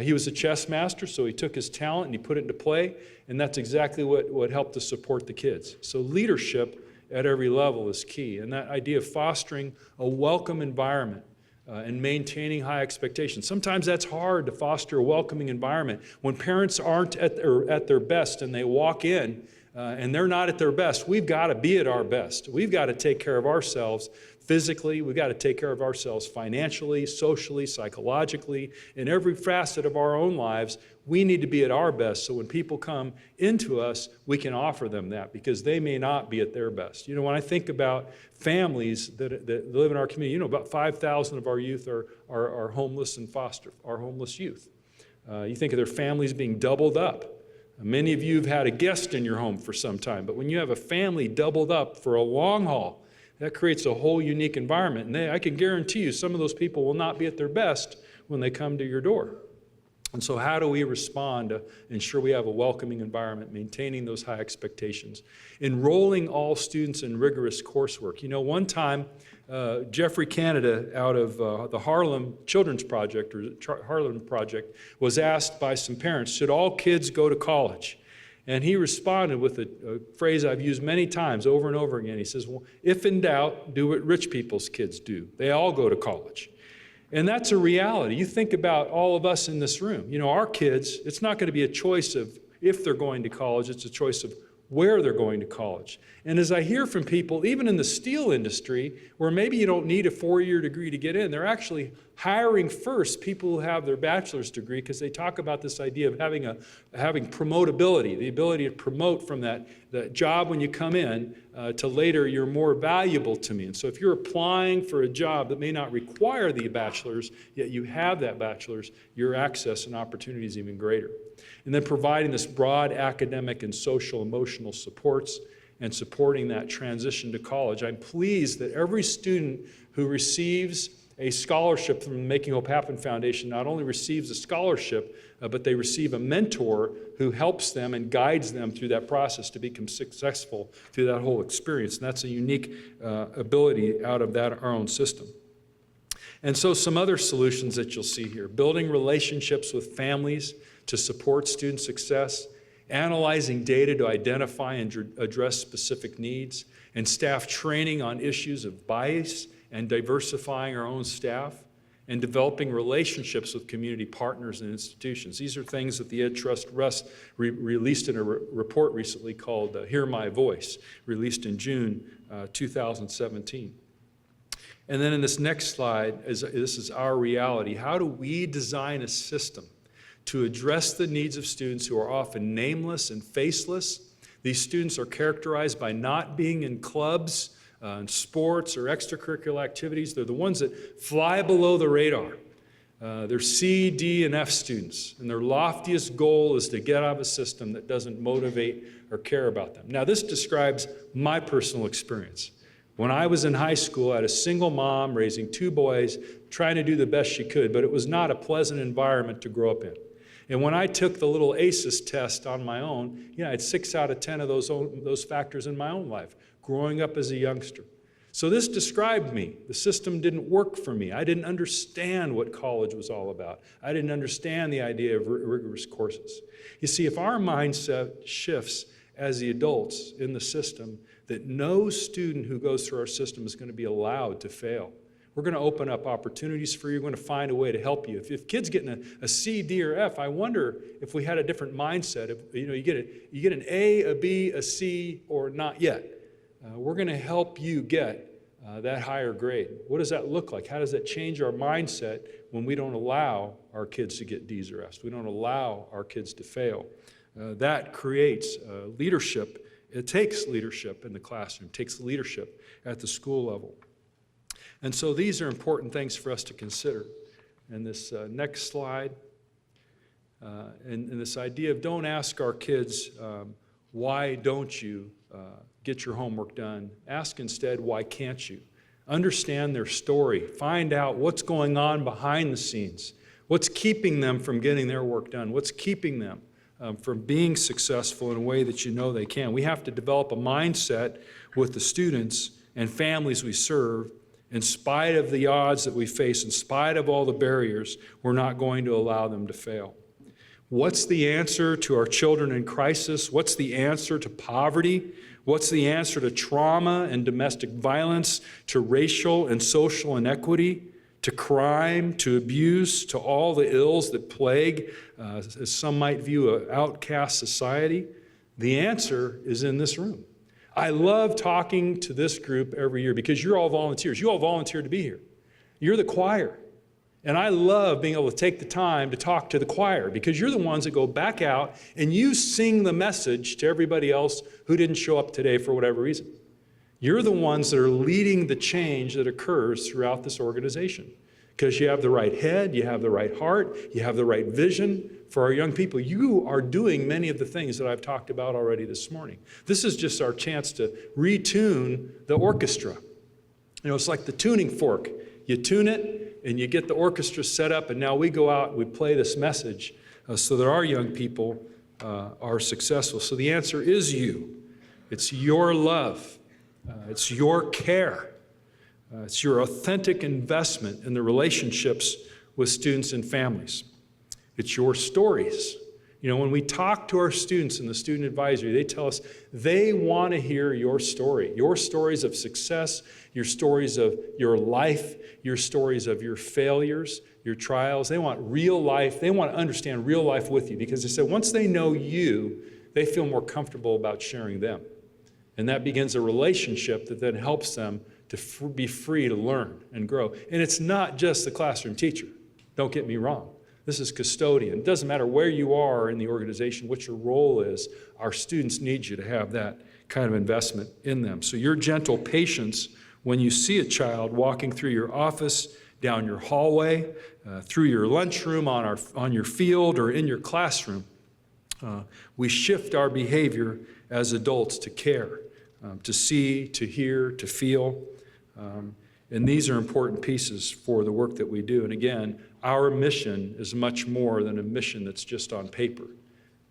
He was a chess master, so he took his talent and he put it into play, and that's exactly what helped to support the kids. So leadership at every level is key, and that idea of fostering a welcome environment and maintaining high expectations. Sometimes that's hard to foster a welcoming environment when parents aren't at their best and they walk in and they're not at their best. We've got to be at our best. We've got to take care of ourselves physically. We've got to take care of ourselves financially, socially, psychologically. In every facet of our own lives, we need to be at our best, so when people come into us, we can offer them that, because they may not be at their best. You know, when I think about families that live in our community, you know, about 5,000 of our youth are homeless and are homeless youth. You think of their families being doubled up. Many of you have had a guest in your home for some time, but when you have a family doubled up for a long haul, That creates a whole unique environment. And I can guarantee you some of those people will not be at their best when they come to your door. And so how do we respond to ensure we have a welcoming environment, maintaining those high expectations? Enrolling all students in rigorous coursework. You know, one time, Jeffrey Canada out of the Harlem Children's Project, or Harlem Project, was asked by some parents, should all kids go to college? And he responded with a phrase I've used many times over and over again. He says, well, if in doubt, do what rich people's kids do. They all go to college. And that's a reality. You think about all of us in this room. You know, our kids, it's not going to be a choice of if they're going to college, it's a choice of where they're going to college. And as I hear from people, even in the steel industry, where maybe you don't need a 4-year degree to get in, they're actually hiring first people who have their bachelor's degree, because they talk about this idea of having promotability, the ability to promote from that job when you come in to later you're more valuable to me. And so if you're applying for a job that may not require the bachelor's, yet you have that bachelor's, your access and opportunity is even greater. And then providing this broad academic and social emotional supports and supporting that transition to college. I'm pleased that every student who receives a scholarship from the Making Hope Happen Foundation not only receives a scholarship, but they receive a mentor who helps them and guides them through that process to become successful through that whole experience. And that's a unique ability out of that our own system. And so some other solutions that you'll see here: building relationships with families to support student success, analyzing data to identify and address specific needs, and staff training on issues of bias and diversifying our own staff, and developing relationships with community partners and institutions. These are things that the Ed Trust released in a report recently called Hear My Voice, released in June 2017. And then in this next slide, this is our reality. How do we design a system to address the needs of students who are often nameless and faceless? These students are characterized by not being in clubs, in sports or extracurricular activities. They're the ones that fly below the radar. They're C, D, and F students, and their loftiest goal is to get out of a system that doesn't motivate or care about them. Now, this describes my personal experience. When I was in high school, I had a single mom raising 2 boys, trying to do the best she could, but it was not a pleasant environment to grow up in. And when I took the little ACEs test on my own, I had 6 out of 10 of those factors in my own life, growing up as a youngster. So this described me. The system didn't work for me. I didn't understand what college was all about. I didn't understand the idea of rigorous courses. You see, if our mindset shifts as the adults in the system, that no student who goes through our system is going to be allowed to fail. We're going to open up opportunities for you. We're going to find a way to help you. If kids getting a C, D, or F, I wonder if we had a different mindset. If, you get an A, a B, a C, or not yet. We're going to help you get that higher grade. What does that look like? How does that change our mindset when we don't allow our kids to get D's or F's? We don't allow our kids to fail. That creates leadership. It takes leadership in the classroom. It takes leadership at the school level. And so these are important things for us to consider. And this next slide, and this idea of don't ask our kids, why don't you get your homework done? Ask instead, why can't you? Understand their story. Find out what's going on behind the scenes. What's keeping them from getting their work done? What's keeping them from being successful in a way that you know they can? We have to develop a mindset with the students and families we serve. In spite of the odds that we face, in spite of all the barriers, we're not going to allow them to fail. What's the answer to our children in crisis? What's the answer to poverty? What's the answer to trauma and domestic violence, to racial and social inequity, to crime, to abuse, to all the ills that plague, as some might view, an outcast society? The answer is in this room. I love talking to this group every year because you're all volunteers. You all volunteered to be here. You're the choir. And I love being able to take the time to talk to the choir because you're the ones that go back out and you sing the message to everybody else who didn't show up today for whatever reason. You're the ones that are leading the change that occurs throughout this organization because you have the right head, you have the right heart, you have the right vision for our young people. You are doing many of the things that I've talked about already this morning. This is just our chance to retune the orchestra. You know, it's like the tuning fork. You tune it, and you get the orchestra set up, and now we go out and we play this message so that our young people are successful. So the answer is you. It's your love. It's your care. It's your authentic investment in the relationships with students and families. It's your stories. You know, when we talk to our students in the student advisory, they tell us they want to hear your story, your stories of success, your stories of your life, your stories of your failures, your trials. They want real life. They want to understand real life with you, because they said once they know you, they feel more comfortable about sharing them. And that begins a relationship that then helps them to be free to learn and grow. And it's not just the classroom teacher. Don't get me wrong. This is custodian. It doesn't matter where you are in the organization, what your role is, our students need you to have that kind of investment in them. So your gentle patience when you see a child walking through your office, down your hallway, through your lunchroom, on your field, or in your classroom, we shift our behavior as adults to care, to see, to hear, to feel. And these are important pieces for the work that we do. And again, our mission is much more than a mission that's just on paper.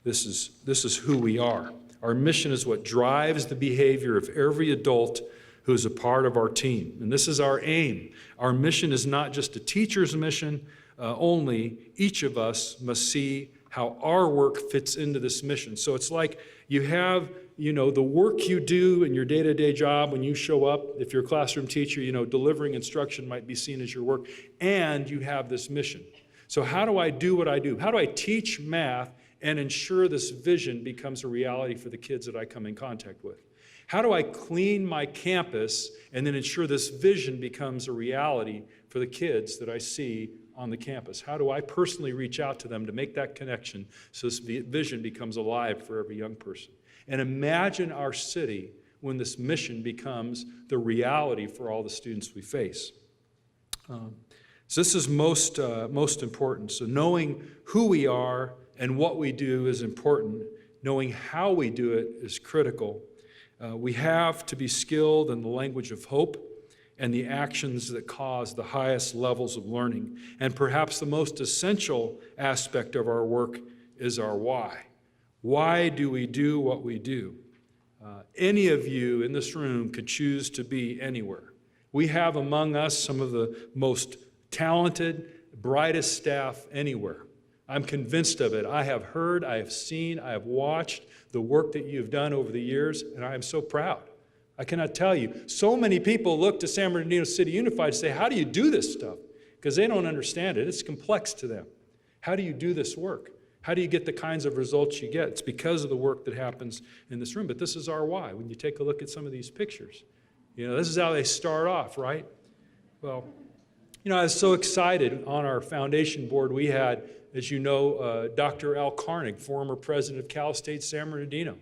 This is who we are. Our mission is what drives the behavior of every adult who is a part of our team. And this is our aim. Our mission is not just a teacher's mission only. Each of us must see how our work fits into this mission. So it's like you have, you know, the work you do in your day-to-day job when you show up. If you're a classroom teacher, you know, delivering instruction might be seen as your work, and you have this mission. So how do I do what I do? How do I teach math and ensure this vision becomes a reality for the kids that I come in contact with? How do I clean my campus and then ensure this vision becomes a reality for the kids that I see on the campus? How do I personally reach out to them to make that connection so this vision becomes alive for every young person? And imagine our city when this mission becomes the reality for all the students we face. So this is most important. So knowing who we are and what we do is important. Knowing how we do it is critical. We have to be skilled in the language of hope and the actions that cause the highest levels of learning. And perhaps the most essential aspect of our work is our why. Why do we do what we do? Any of you in this room could choose to be anywhere. We have among us some of the most talented, brightest staff anywhere. I'm convinced of it. I have heard, I have seen, I have watched the work that you've done over the years, and I am so proud. I cannot tell you. So many people look to San Bernardino City Unified and say, how do you do this stuff? Because they don't understand it. It's complex to them. How do you do this work? How do you get the kinds of results you get? It's because of the work that happens in this room. But this is our why. When you take a look at some of these pictures, you know, this is how they start off, right? Well, you know, I was so excited. On our foundation board, we had, as you know, Dr. Al Carnig, former president of Cal State San Bernardino.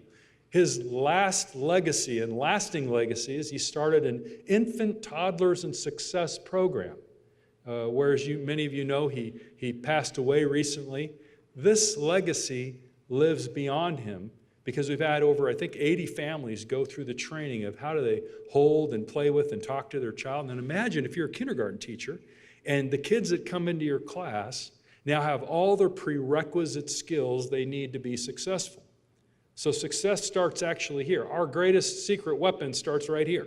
His last legacy and lasting legacy is he started an infant, toddlers, and success program. Whereas many of you know, he passed away recently. This legacy lives beyond him because we've had over, I think, 80 families go through the training of how do they hold and play with and talk to their child. And then imagine if you're a kindergarten teacher and the kids that come into your class now have all their prerequisite skills they need to be successful. So success starts actually here. Our greatest secret weapon starts right here.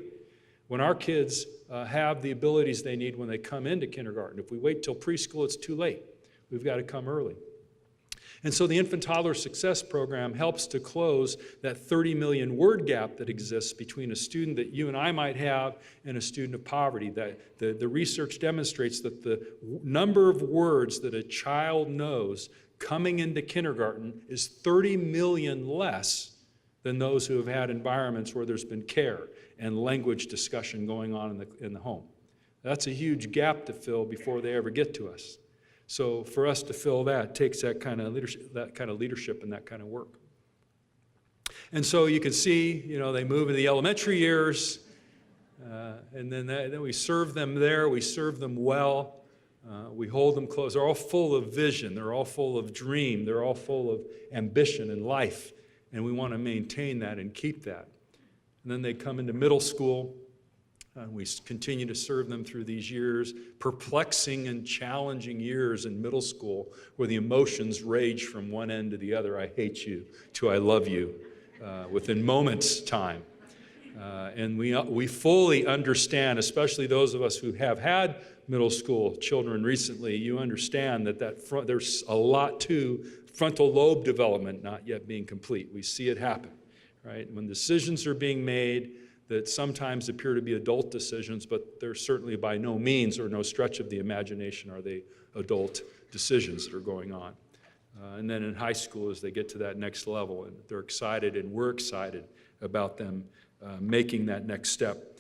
When our kids have the abilities they need when they come into kindergarten. If we wait till preschool, it's too late. We've got to come early. And so the Infant Toddler Success Program helps to close that 30 million word gap that exists between a student that you and I might have and a student of poverty. That the research demonstrates that the number of words that a child knows coming into kindergarten is 30 million less than those who have had environments where there's been care and language discussion going on in the home. That's a huge gap to fill before they ever get to us. So for us to fill that takes that kind of leadership and that kind of work. And so you can see, you know, they move into the elementary years, and then we serve them there. We serve them well. We hold them close. They're all full of vision. They're all full of dream. They're all full of ambition and life, and we want to maintain that and keep that. And then they come into middle school. We continue to serve them through these years, perplexing and challenging years in middle school where the emotions rage from one end to the other. I hate you to I love you within moments' time. And we fully understand, especially those of us who have had middle school children recently, you understand that there's a lot to frontal lobe development not yet being complete. We see it happen, right? When decisions are being made that sometimes appear to be adult decisions, but they're certainly by no means or no stretch of the imagination are they adult decisions that are going on. And then in high school, as they get to that next level, and they're excited, and we're excited about them making that next step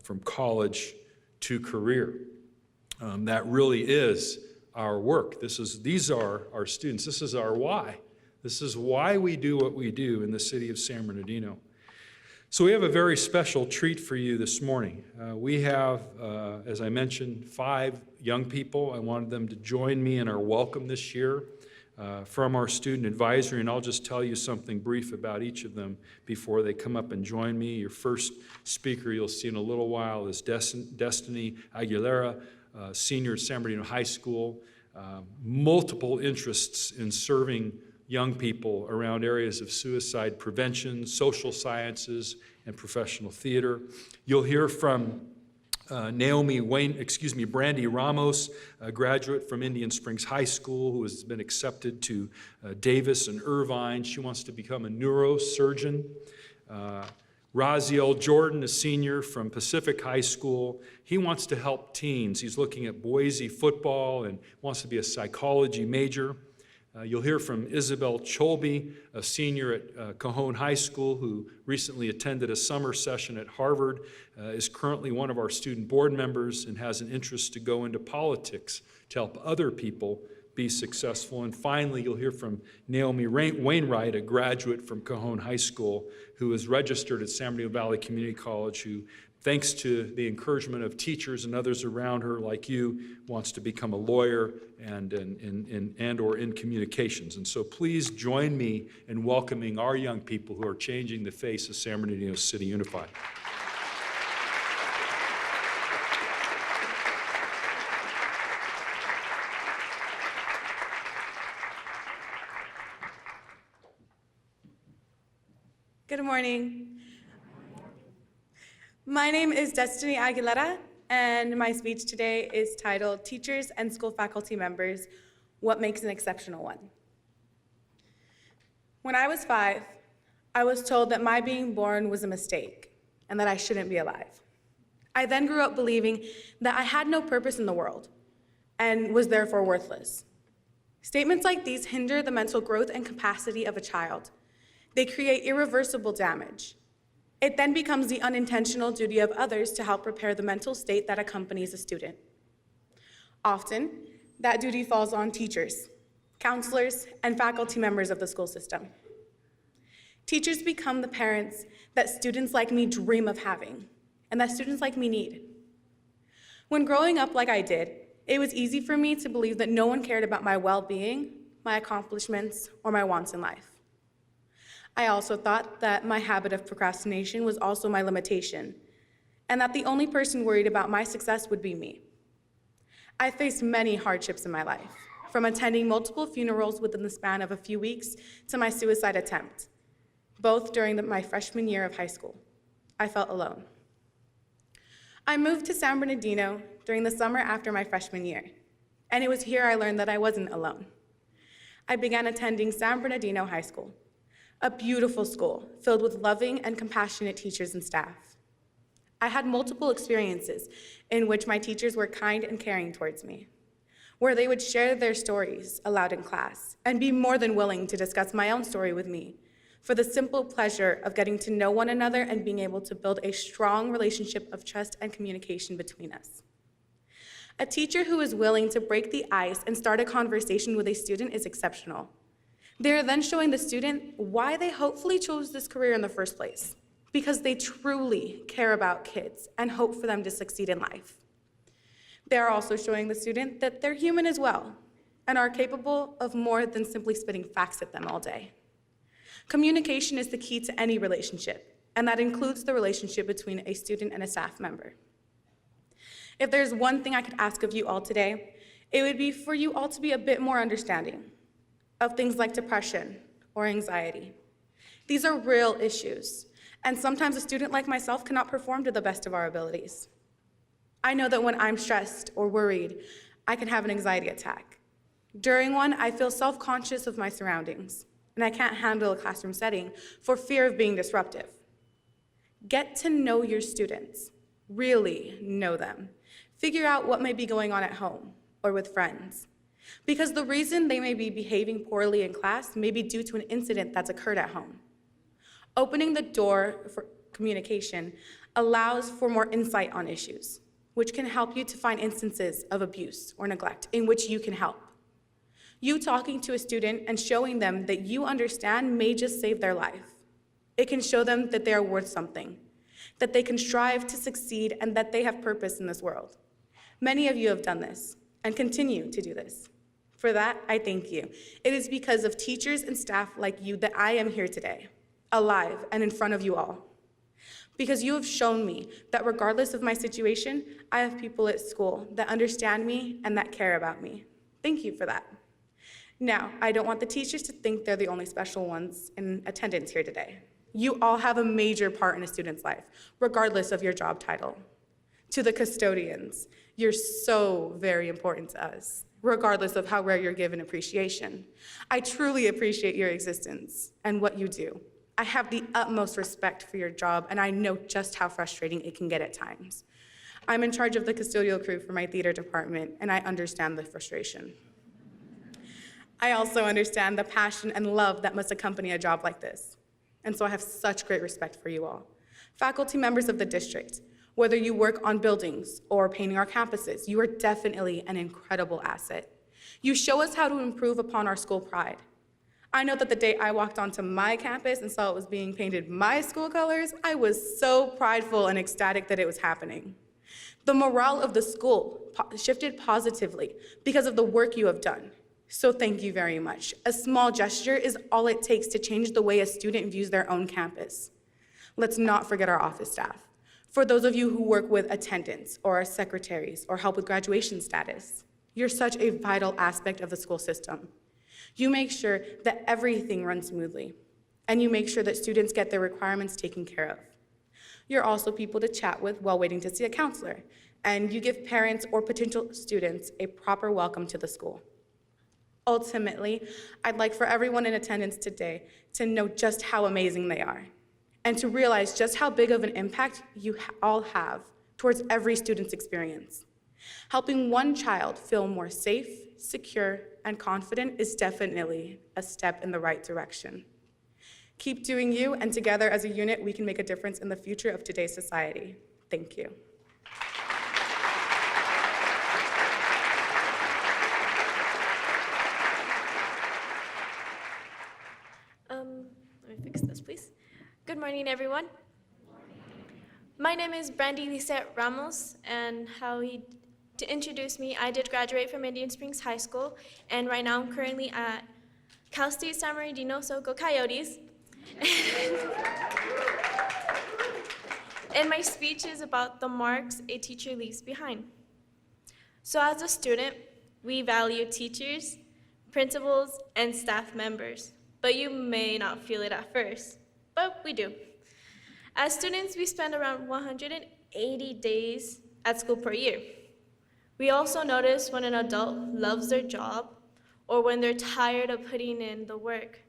from college to career. That really is our work. These are our students. This is our why. This is why we do what we do in the city of San Bernardino. So we have a very special treat for you this morning. We have, as I mentioned, 5 young people. I wanted them to join me in our welcome this year from our student advisory, and I'll just tell you something brief about each of them before they come up and join me. Your first speaker you'll see in a little while is Destiny Aguilera, senior at San Bernardino High School, multiple interests in serving young people around areas of suicide prevention, social sciences, and professional theater. You'll hear from Brandy Ramos, a graduate from Indian Springs High School who has been accepted to Davis and Irvine. She wants to become a neurosurgeon. Raziel Jordan, a senior from Pacific High School. He wants to help teens. He's looking at Boise football and wants to be a psychology major. You'll hear from Isabel Cholby, a senior at Cajon High School who recently attended a summer session at Harvard, is currently one of our student board members and has an interest to go into politics to help other people be successful. And finally, you'll hear from Naomi Wainwright, a graduate from Cajon High School who is registered at San Bernardino Valley Community College, who, thanks to the encouragement of teachers and others around her like you, wants to become a lawyer and or in communications. And so please join me in welcoming our young people who are changing the face of San Bernardino City Unified. Good morning. My name is Destiny Aguilera, and my speech today is titled Teachers and School Faculty Members, What Makes an Exceptional One? When I was 5, I was told that my being born was a mistake and that I shouldn't be alive. I then grew up believing that I had no purpose in the world and was therefore worthless. Statements like these hinder the mental growth and capacity of a child. They create irreversible damage. It then becomes the unintentional duty of others to help prepare the mental state that accompanies a student. Often, that duty falls on teachers, counselors, and faculty members of the school system. Teachers become the parents that students like me dream of having, and that students like me need. When growing up like I did, it was easy for me to believe that no one cared about my well-being, my accomplishments, or my wants in life. I also thought that my habit of procrastination was also my limitation, and that the only person worried about my success would be me. I faced many hardships in my life, from attending multiple funerals within the span of a few weeks to my suicide attempt, both during my freshman year of high school. I felt alone. I moved to San Bernardino during the summer after my freshman year, and it was here I learned that I wasn't alone. I began attending San Bernardino High School, a beautiful school filled with loving and compassionate teachers and staff. I had multiple experiences in which my teachers were kind and caring towards me, where they would share their stories aloud in class and be more than willing to discuss my own story with me for the simple pleasure of getting to know one another and being able to build a strong relationship of trust and communication between us. A teacher who is willing to break the ice and start a conversation with a student is exceptional. They are then showing the student why they hopefully chose this career in the first place, because they truly care about kids and hope for them to succeed in life. They are also showing the student that they're human as well and are capable of more than simply spitting facts at them all day. Communication is the key to any relationship, and that includes the relationship between a student and a staff member. If there's one thing I could ask of you all today, it would be for you all to be a bit more understanding of things like depression or anxiety. These are real issues, and sometimes a student like myself cannot perform to the best of our abilities. I know that when I'm stressed or worried, I can have an anxiety attack. During one, I feel self-conscious of my surroundings, and I can't handle a classroom setting for fear of being disruptive. Get to know your students, really know them. Figure out what may be going on at home or with friends. Because the reason they may be behaving poorly in class may be due to an incident that's occurred at home. Opening the door for communication allows for more insight on issues, which can help you to find instances of abuse or neglect in which you can help. You talking to a student and showing them that you understand may just save their life. It can show them that they are worth something, that they can strive to succeed, and that they have purpose in this world. Many of you have done this and continue to do this. For that, I thank you. It is because of teachers and staff like you that I am here today, alive and in front of you all. Because you have shown me that regardless of my situation, I have people at school that understand me and that care about me. Thank you for that. Now, I don't want the teachers to think they're the only special ones in attendance here today. You all have a major part in a student's life, regardless of your job title. To the custodians, you're so very important to us, regardless of how rare you're given appreciation. I truly appreciate your existence and what you do. I have the utmost respect for your job, and I know just how frustrating it can get at times. I'm in charge of the custodial crew for my theater department, and I understand the frustration. I also understand the passion and love that must accompany a job like this, and so I have such great respect for you all. Faculty members of the district, whether you work on buildings or painting our campuses, you are definitely an incredible asset. You show us how to improve upon our school pride. I know that the day I walked onto my campus and saw it was being painted my school colors, I was so prideful and ecstatic that it was happening. The morale of the school shifted positively because of the work you have done. So thank you very much. A small gesture is all it takes to change the way a student views their own campus. Let's not forget our office staff. For those of you who work with attendance or are secretaries or help with graduation status, you're such a vital aspect of the school system. You make sure that everything runs smoothly, and you make sure that students get their requirements taken care of. You're also people to chat with while waiting to see a counselor, and you give parents or potential students a proper welcome to the school. Ultimately, I'd like for everyone in attendance today to know just how amazing they are, and to realize just how big of an impact you all have towards every student's experience. Helping one child feel more safe, secure, and confident is definitely a step in the right direction. Keep doing you, and together as a unit, we can make a difference in the future of today's society. Thank you. Let me fix this, please. Good morning, everyone. My name is Brandy Lisette Ramos, and to introduce me, I did graduate from Indian Springs High School, and right now I'm currently at Cal State San Bernardino, so go Coyotes. And my speech is about the marks a teacher leaves behind. So as a student, we value teachers, principals, and staff members, but you may not feel it at first, but we do. As students, we spend around 180 days at school per year. We also notice when an adult loves their job or when they're tired of putting in the work.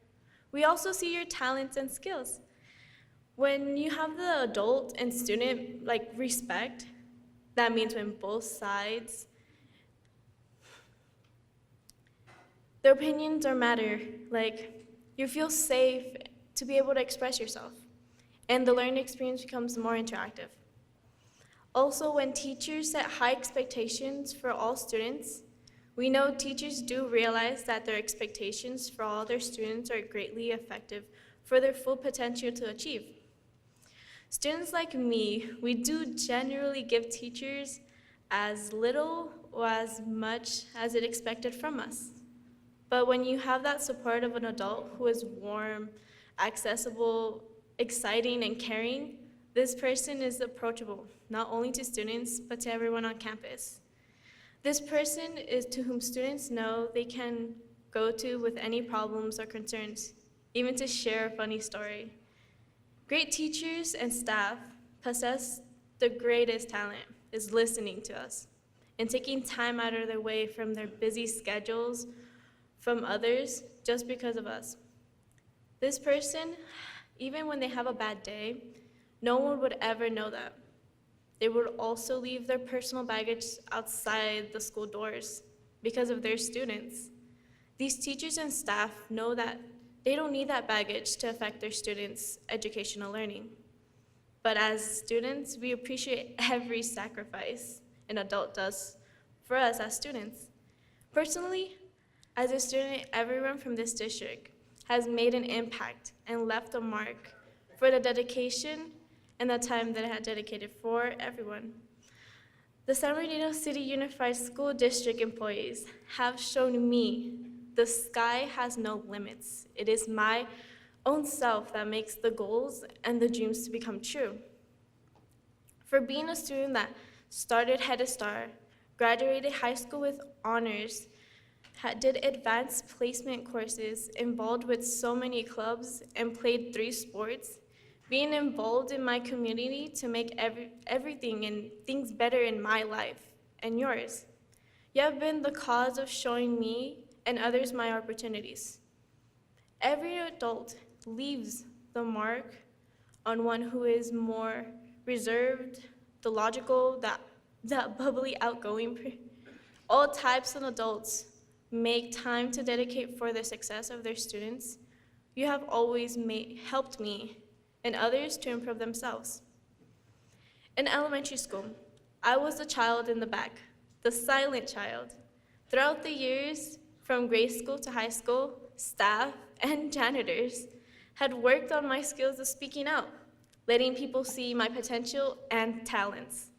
We also see your talents and skills. When you have the adult and student respect, that means when both sides, their opinions are matter, you feel safe to be able to express yourself, and the learning experience becomes more interactive. Also, when teachers set high expectations for all students, we know teachers do realize that their expectations for all their students are greatly effective for their full potential to achieve. Students like me, we do generally give teachers as little or as much as it expected from us. But when you have that support of an adult who is warm, accessible, exciting, and caring, this person is approachable, not only to students, but to everyone on campus. This person is to whom students know they can go to with any problems or concerns, even to share a funny story. Great teachers and staff possess the greatest talent, is listening to us and taking time out of their way from their busy schedules from others just because of us. This person, even when they have a bad day, no one would ever know that. They would also leave their personal baggage outside the school doors because of their students. These teachers and staff know that they don't need that baggage to affect their students' educational learning. But as students, we appreciate every sacrifice an adult does for us as students. Personally, as a student, everyone from this district has made an impact and left a mark for the dedication and the time that it had dedicated for everyone. The San Bernardino City Unified School District employees have shown me the sky has no limits. It is my own self that makes the goals and the dreams to become true. For being a student that started Head Start, graduated high school with honors, did advanced placement courses, involved with so many clubs, and played 3 sports, being involved in my community to make everything and things better in my life and yours. You have been the cause of showing me and others my opportunities. Every adult leaves the mark on one who is more reserved, the logical, that bubbly, outgoing. All types of adults make time to dedicate for the success of their students. You have always helped me and others to improve themselves. In elementary school, I was the child in the back, the silent child. Throughout the years, from grade school to high school, staff and janitors had worked on my skills of speaking out, letting people see my potential and talents.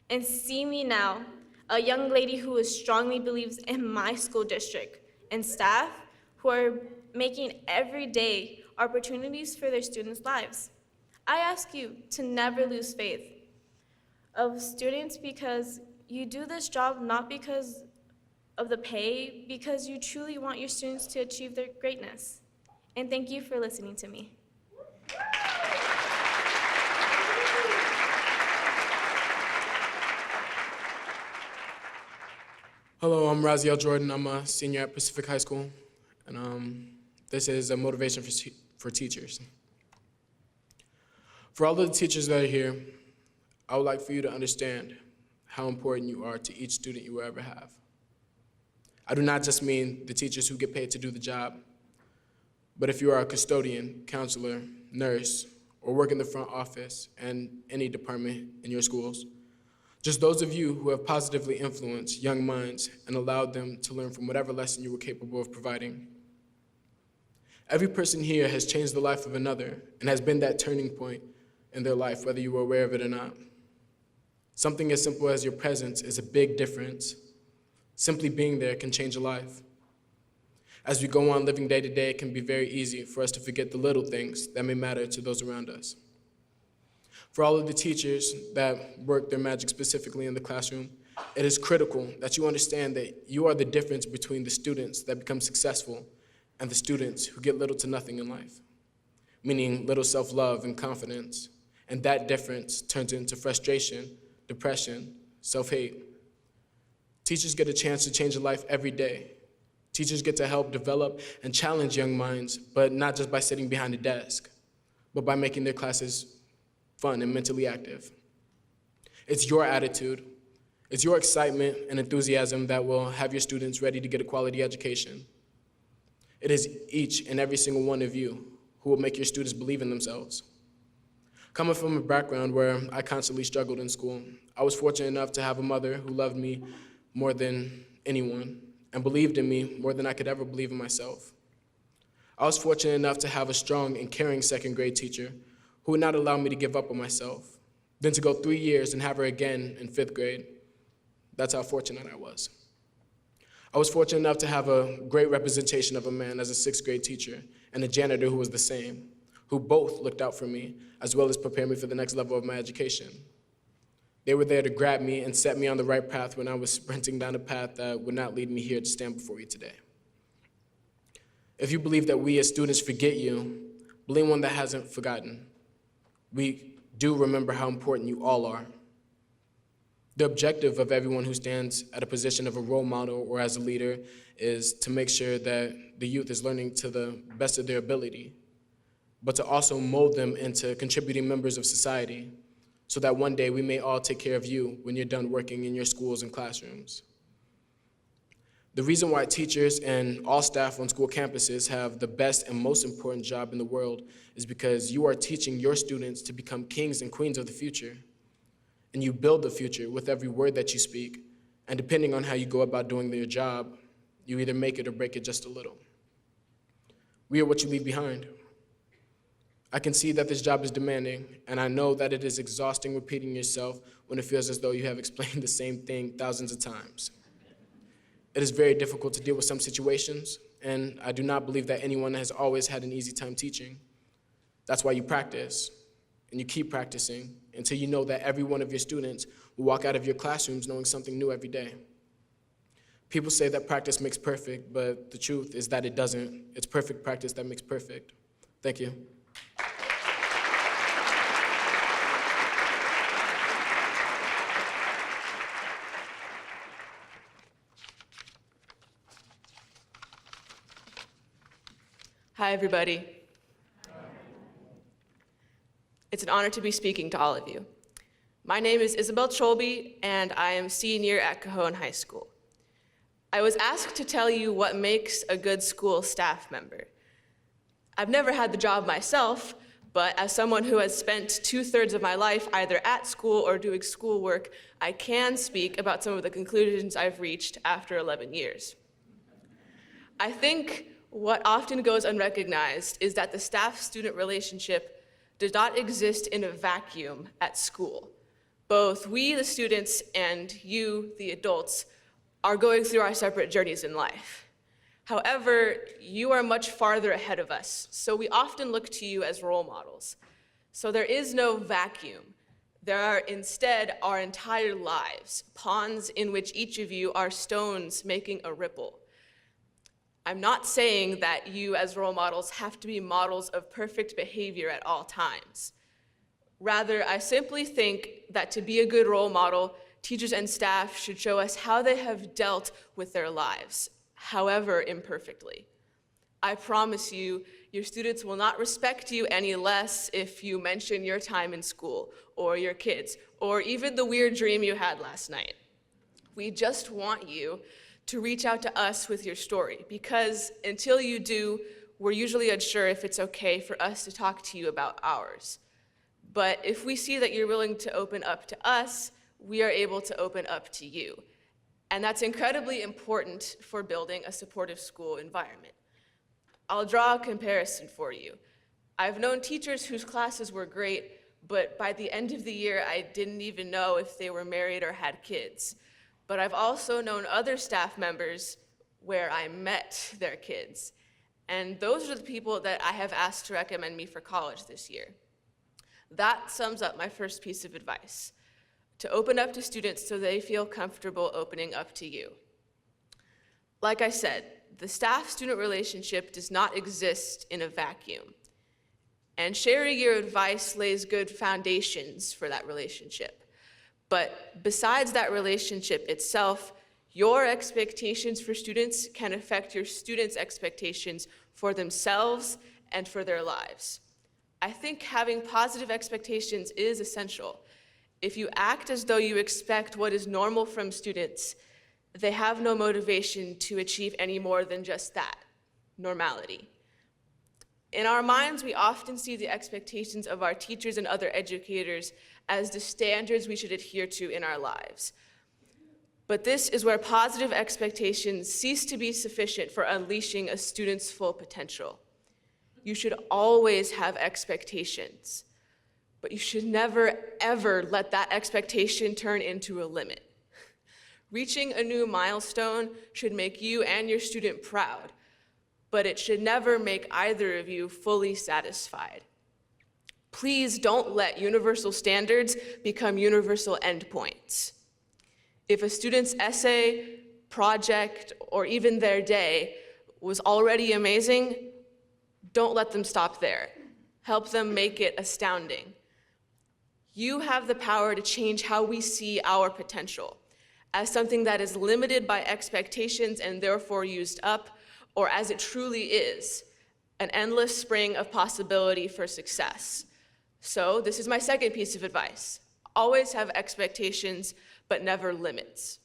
And see me now, a young lady who strongly believes in my school district, and staff who are making everyday opportunities for their students' lives. I ask you to never lose faith of students, because you do this job not because of the pay, because you truly want your students to achieve their greatness. And thank you for listening to me. Hello, I'm Raziel Jordan. I'm a senior at Pacific High School, and this is a motivation for teachers. For all of the teachers that are here, I would like for you to understand how important you are to each student you will ever have. I do not just mean the teachers who get paid to do the job, but if you are a custodian, counselor, nurse, or work in the front office and any department in your schools, just those of you who have positively influenced young minds and allowed them to learn from whatever lesson you were capable of providing. Every person here has changed the life of another and has been that turning point in their life, whether you were aware of it or not. Something as simple as your presence is a big difference. Simply being there can change a life. As we go on living day to day, it can be very easy for us to forget the little things that may matter to those around us. For all of the teachers that work their magic specifically in the classroom, it is critical that you understand that you are the difference between the students that become successful and the students who get little to nothing in life, meaning little self-love and confidence, and that difference turns into frustration, depression, self-hate. Teachers get a chance to change a life every day. Teachers get to help develop and challenge young minds, but not just by sitting behind a desk, but by making their classes fun and mentally active. It's your attitude, it's your excitement and enthusiasm that will have your students ready to get a quality education. It is each and every single one of you who will make your students believe in themselves. Coming from a background where I constantly struggled in school, I was fortunate enough to have a mother who loved me more than anyone and believed in me more than I could ever believe in myself. I was fortunate enough to have a strong and caring second grade teacher who would not allow me to give up on myself, then to go 3 years and have her again in 5th grade. That's how fortunate I was. I was fortunate enough to have a great representation of a man as a 6th grade teacher and a janitor who was the same, who both looked out for me as well as prepared me for the next level of my education. They were there to grab me and set me on the right path when I was sprinting down a path that would not lead me here to stand before you today. If you believe that we as students forget you, believe one that hasn't forgotten. We do remember how important you all are. The objective of everyone who stands at a position of a role model or as a leader is to make sure that the youth is learning to the best of their ability, but to also mold them into contributing members of society so that one day we may all take care of you when you're done working in your schools and classrooms. The reason why teachers and all staff on school campuses have the best and most important job in the world is because you are teaching your students to become kings and queens of the future. And you build the future with every word that you speak. And depending on how you go about doing your job, you either make it or break it just a little. We are what you leave behind. I can see that this job is demanding, and I know that it is exhausting repeating yourself when it feels as though you have explained the same thing thousands of times. It is very difficult to deal with some situations, and I do not believe that anyone has always had an easy time teaching. That's why you practice, and you keep practicing until you know that every one of your students will walk out of your classrooms knowing something new every day. People say that practice makes perfect, but the truth is that it doesn't. It's perfect practice that makes perfect. Thank you. Hi, everybody. It's an honor to be speaking to all of you. My name is Isabel Cholby, and I am senior at Cajon High School. I was asked to tell you what makes a good school staff member. I've never had the job myself, but as someone who has spent 2/3 of my life either at school or doing schoolwork, I can speak about some of the conclusions I've reached after 11 years. I think what often goes unrecognized is that the staff-student relationship does not exist in a vacuum at school. Both we, the students, and you, the adults, are going through our separate journeys in life. However, you are much farther ahead of us, so we often look to you as role models. So there is no vacuum. There are instead our entire lives, ponds in which each of you are stones making a ripple. I'm not saying that you as role models have to be models of perfect behavior at all times. Rather, I simply think that to be a good role model, teachers and staff should show us how they have dealt with their lives, however imperfectly. I promise you, your students will not respect you any less if you mention your time in school, or your kids, or even the weird dream you had last night. We just want you to reach out to us with your story, because until you do, we're usually unsure if it's okay for us to talk to you about ours. But if we see that you're willing to open up to us, we are able to open up to you. And that's incredibly important for building a supportive school environment. I'll draw a comparison for you. I've known teachers whose classes were great, but by the end of the year, I didn't even know if they were married or had kids. But I've also known other staff members where I met their kids. And those are the people that I have asked to recommend me for college this year. That sums up my first piece of advice: to open up to students so they feel comfortable opening up to you. Like I said, the staff-student relationship does not exist in a vacuum. And sharing your advice lays good foundations for that relationship. But besides that relationship itself, your expectations for students can affect your students' expectations for themselves and for their lives. I think having positive expectations is essential. If you act as though you expect what is normal from students, they have no motivation to achieve any more than just that, normality. In our minds, we often see the expectations of our teachers and other educators as the standards we should adhere to in our lives. But this is where positive expectations cease to be sufficient for unleashing a student's full potential. You should always have expectations, but you should never, ever let that expectation turn into a limit. Reaching a new milestone should make you and your student proud, but it should never make either of you fully satisfied. Please don't let universal standards become universal endpoints. If a student's essay, project, or even their day was already amazing, don't let them stop there. Help them make it astounding. You have the power to change how we see our potential as something that is limited by expectations and therefore used up, or as it truly is, an endless spring of possibility for success. So this is my second piece of advice. Always have expectations, but never limits.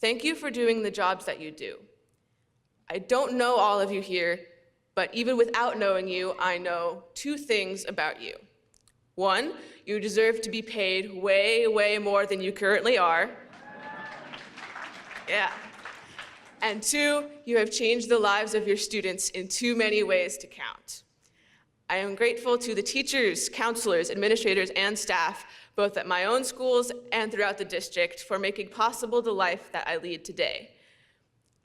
Thank you for doing the jobs that you do. I don't know all of you here, but even without knowing you, I know two things about you. One, you deserve to be paid way, way more than you currently are. Yeah. And two, you have changed the lives of your students in too many ways to count. I am grateful to the teachers, counselors, administrators, and staff, both at my own schools and throughout the district, for making possible the life that I lead today.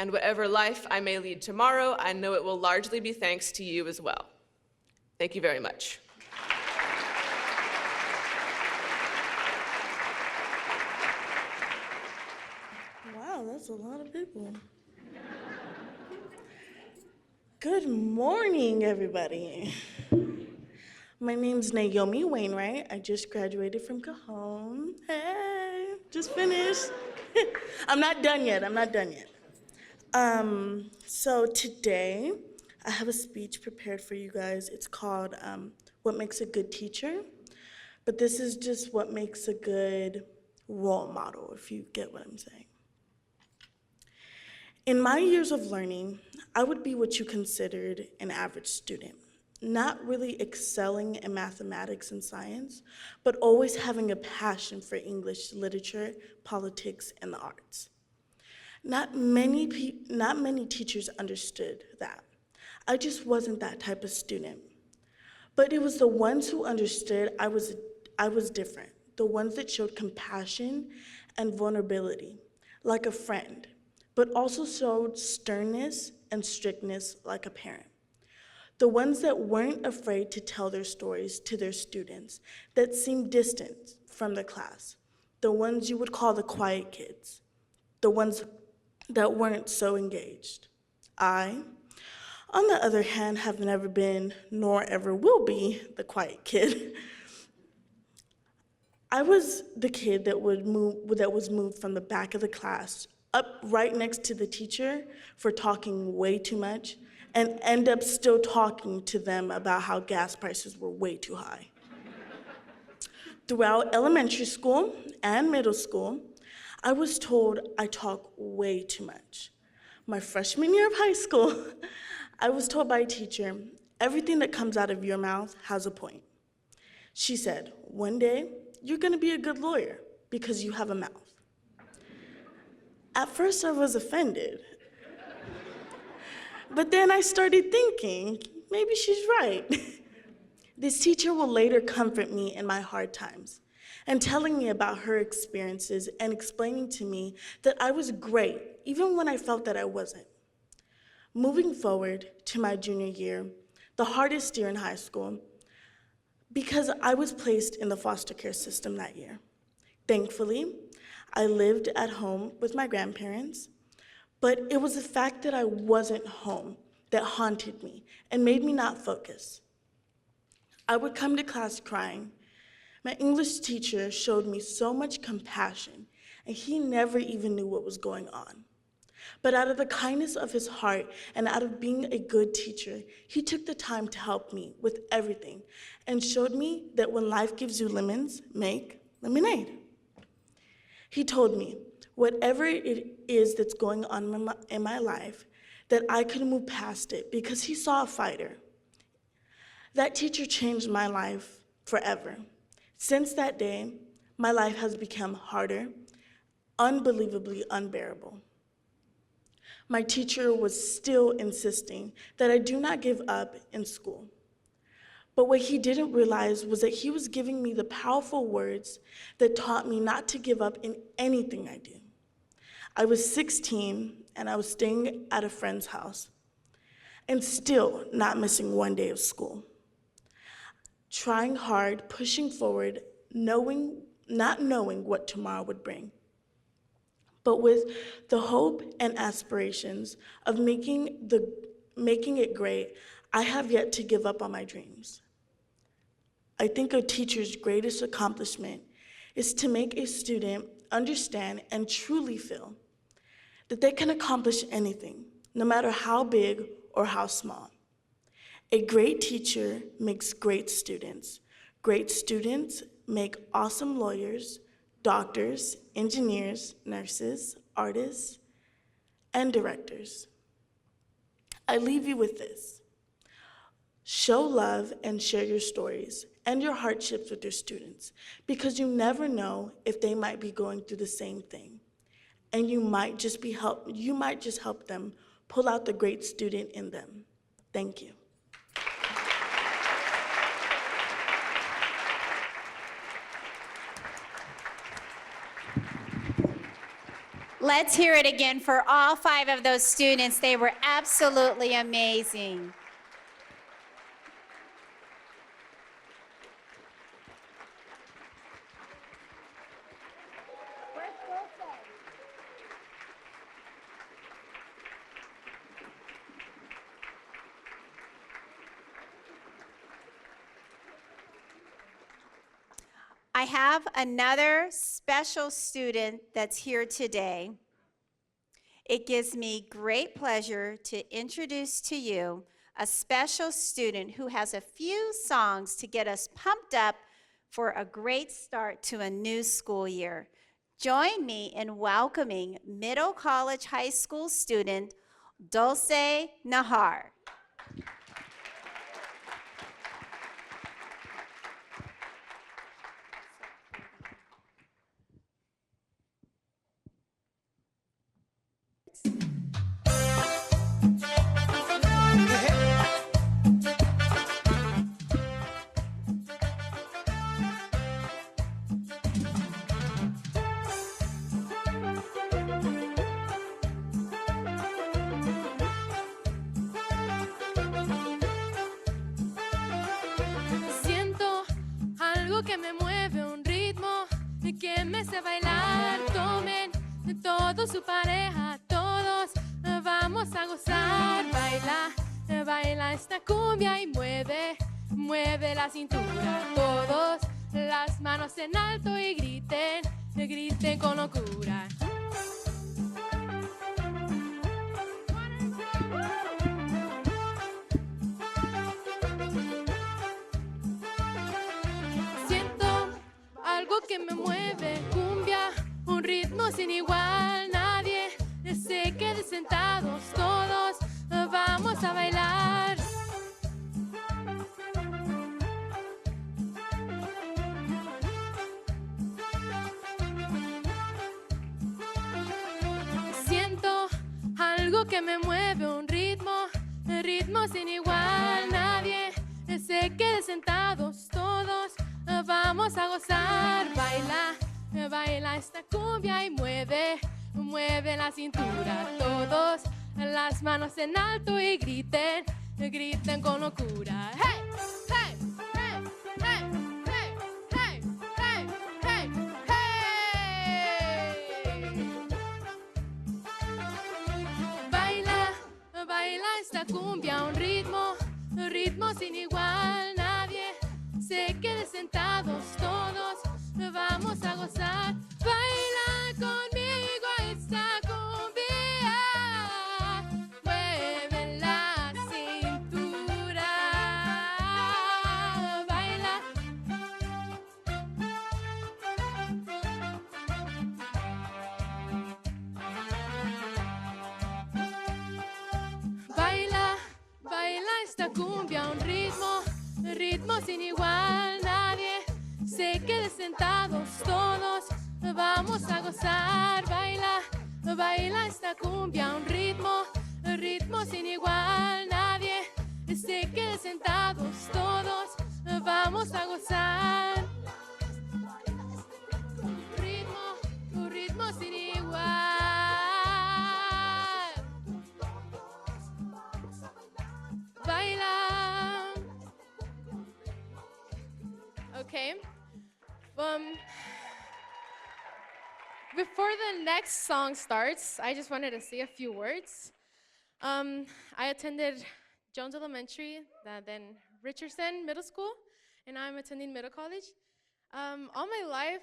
And whatever life I may lead tomorrow, I know it will largely be thanks to you as well. Thank you very much. Wow, that's a lot of people. Good morning, everybody. My name's Naomi Wainwright. I just graduated from Cajon. Hey, just finished. I'm not done yet. So today, I have a speech prepared for you guys. It's called What Makes a Good Teacher? But this is just what makes a good role model, if you get what I'm saying. In my years of learning, I would be what you considered an average student, not really excelling in mathematics and science, but always having a passion for English literature, politics, and the arts. Not many teachers understood that. I just wasn't that type of student. But it was the ones who understood I was different, the ones that showed compassion and vulnerability, like a friend, but also showed sternness and strictness like a parent. The ones that weren't afraid to tell their stories to their students, that seemed distant from the class, the ones you would call the quiet kids, the ones that weren't so engaged. I, on the other hand, have never been, nor ever will be, the quiet kid. I was the kid that was moved from the back of the class up right next to the teacher for talking way too much, and end up still talking to them about how gas prices were way too high. Throughout elementary school and middle school, I was told I talk way too much. My freshman year of high school, I was told by a teacher, everything that comes out of your mouth has a point. She said, one day, you're gonna be a good lawyer because you have a mouth. At first, I was offended. But then I started thinking, maybe she's right. This teacher will later comfort me in my hard times and telling me about her experiences and explaining to me that I was great, even when I felt that I wasn't. Moving forward to my junior year, the hardest year in high school, because I was placed in the foster care system that year. Thankfully, I lived at home with my grandparents, but it was the fact that I wasn't home that haunted me and made me not focus. I would come to class crying. My English teacher showed me so much compassion, and he never even knew what was going on. But out of the kindness of his heart and out of being a good teacher, he took the time to help me with everything and showed me that when life gives you lemons, make lemonade. He told me, whatever it is that's going on in my life, that I could move past it because he saw a fighter. That teacher changed my life forever. Since that day, my life has become harder, unbelievably unbearable. My teacher was still insisting that I do not give up in school. But what he didn't realize was that he was giving me the powerful words that taught me not to give up in anything I do. I was 16 and I was staying at a friend's house and still not missing one day of school. trying hard, pushing forward, not knowing what tomorrow would bring. But with the hope and aspirations of making it great, I have yet to give up on my dreams. I think a teacher's greatest accomplishment is to make a student understand and truly feel that they can accomplish anything, no matter how big or how small. A great teacher makes great students. Great students make awesome lawyers, doctors, engineers, nurses, artists, and directors. I leave you with this. Show love and share your stories and your hardships with your students, because you never know if they might be going through the same thing. And you might just help them pull out the great student in them. Thank you. Let's hear it again for all 5 of those students. They were absolutely amazing. I have another special student that's here today. It gives me great pleasure to introduce to you a special student who has a few songs to get us pumped up for a great start to a new school year. Join me in welcoming Middle College High School student Dulce Nahar. Siento algo que me mueve, un ritmo que me hace bailar. Tomen todos su pareja, todos vamos a gozar. Baila, baila esta cumbia y mueve, mueve la cintura. Todos las manos en alto y griten, griten con locura. Siento algo que me mueve, cumbia, un ritmo sin igual. Nadie se quede sentados, todos vamos a bailar. Siento algo que me mueve, un ritmo, ritmo sin igual. Nadie se quede sentados, todos vamos a gozar. Baila, baila esta cumbia y mueve, mueve la cintura. Todos las manos en alto y griten, griten con locura. Hey, hey, hey, hey, hey, hey, hey, hey, hey. Baila, baila esta cumbia, un ritmo, ritmo sin igual. Nadie se quede sentados, todos vamos a gozar. Baila conmigo esta cumbia, mueve la cintura. Baila, baila, baila esta cumbia, un ritmo, ritmo sin igual. Nadie se quede sentados, todos vamos a gozar. Baila, baila esta cumbia, un ritmo, ritmo sin igual. Nadie se quede sentados, todos vamos a gozar. Tu ritmo sin igual. Baila. Okay. Before the next song starts, I just wanted to say a few words. I attended Jones Elementary, then Richardson Middle School, and I'm attending middle college. All my life,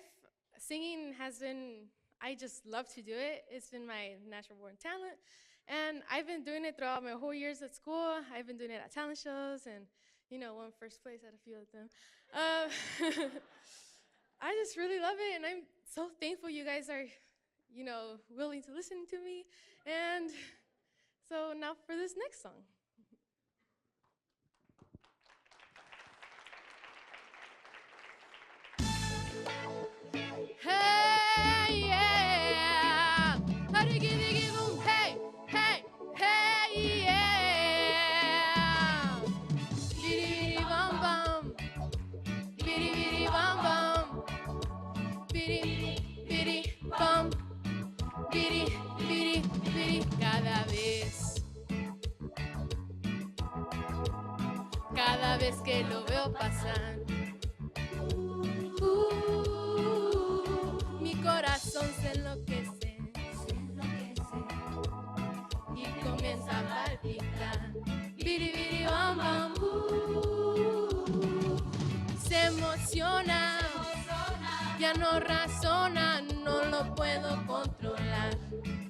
singing has been, I just love to do it. It's been my natural born talent. And I've been doing it throughout my whole years at school. I've been doing it at talent shows and, won first place at a few of them. I just really love it, and I'm so thankful you guys are, willing to listen to me. And so now for this next song. Hey, yeah. Diggy, boom. Hey, hey, hey, yeah. Biddy, bum, bum. Biddy, bum, bum. Biddy, bum. Biddy. Cada vez que lo veo pasar, mi corazón se enloquece y comienza a palpitar. Biri, biri, bam, bam, se emociona, ya no razona, no lo puedo controlar.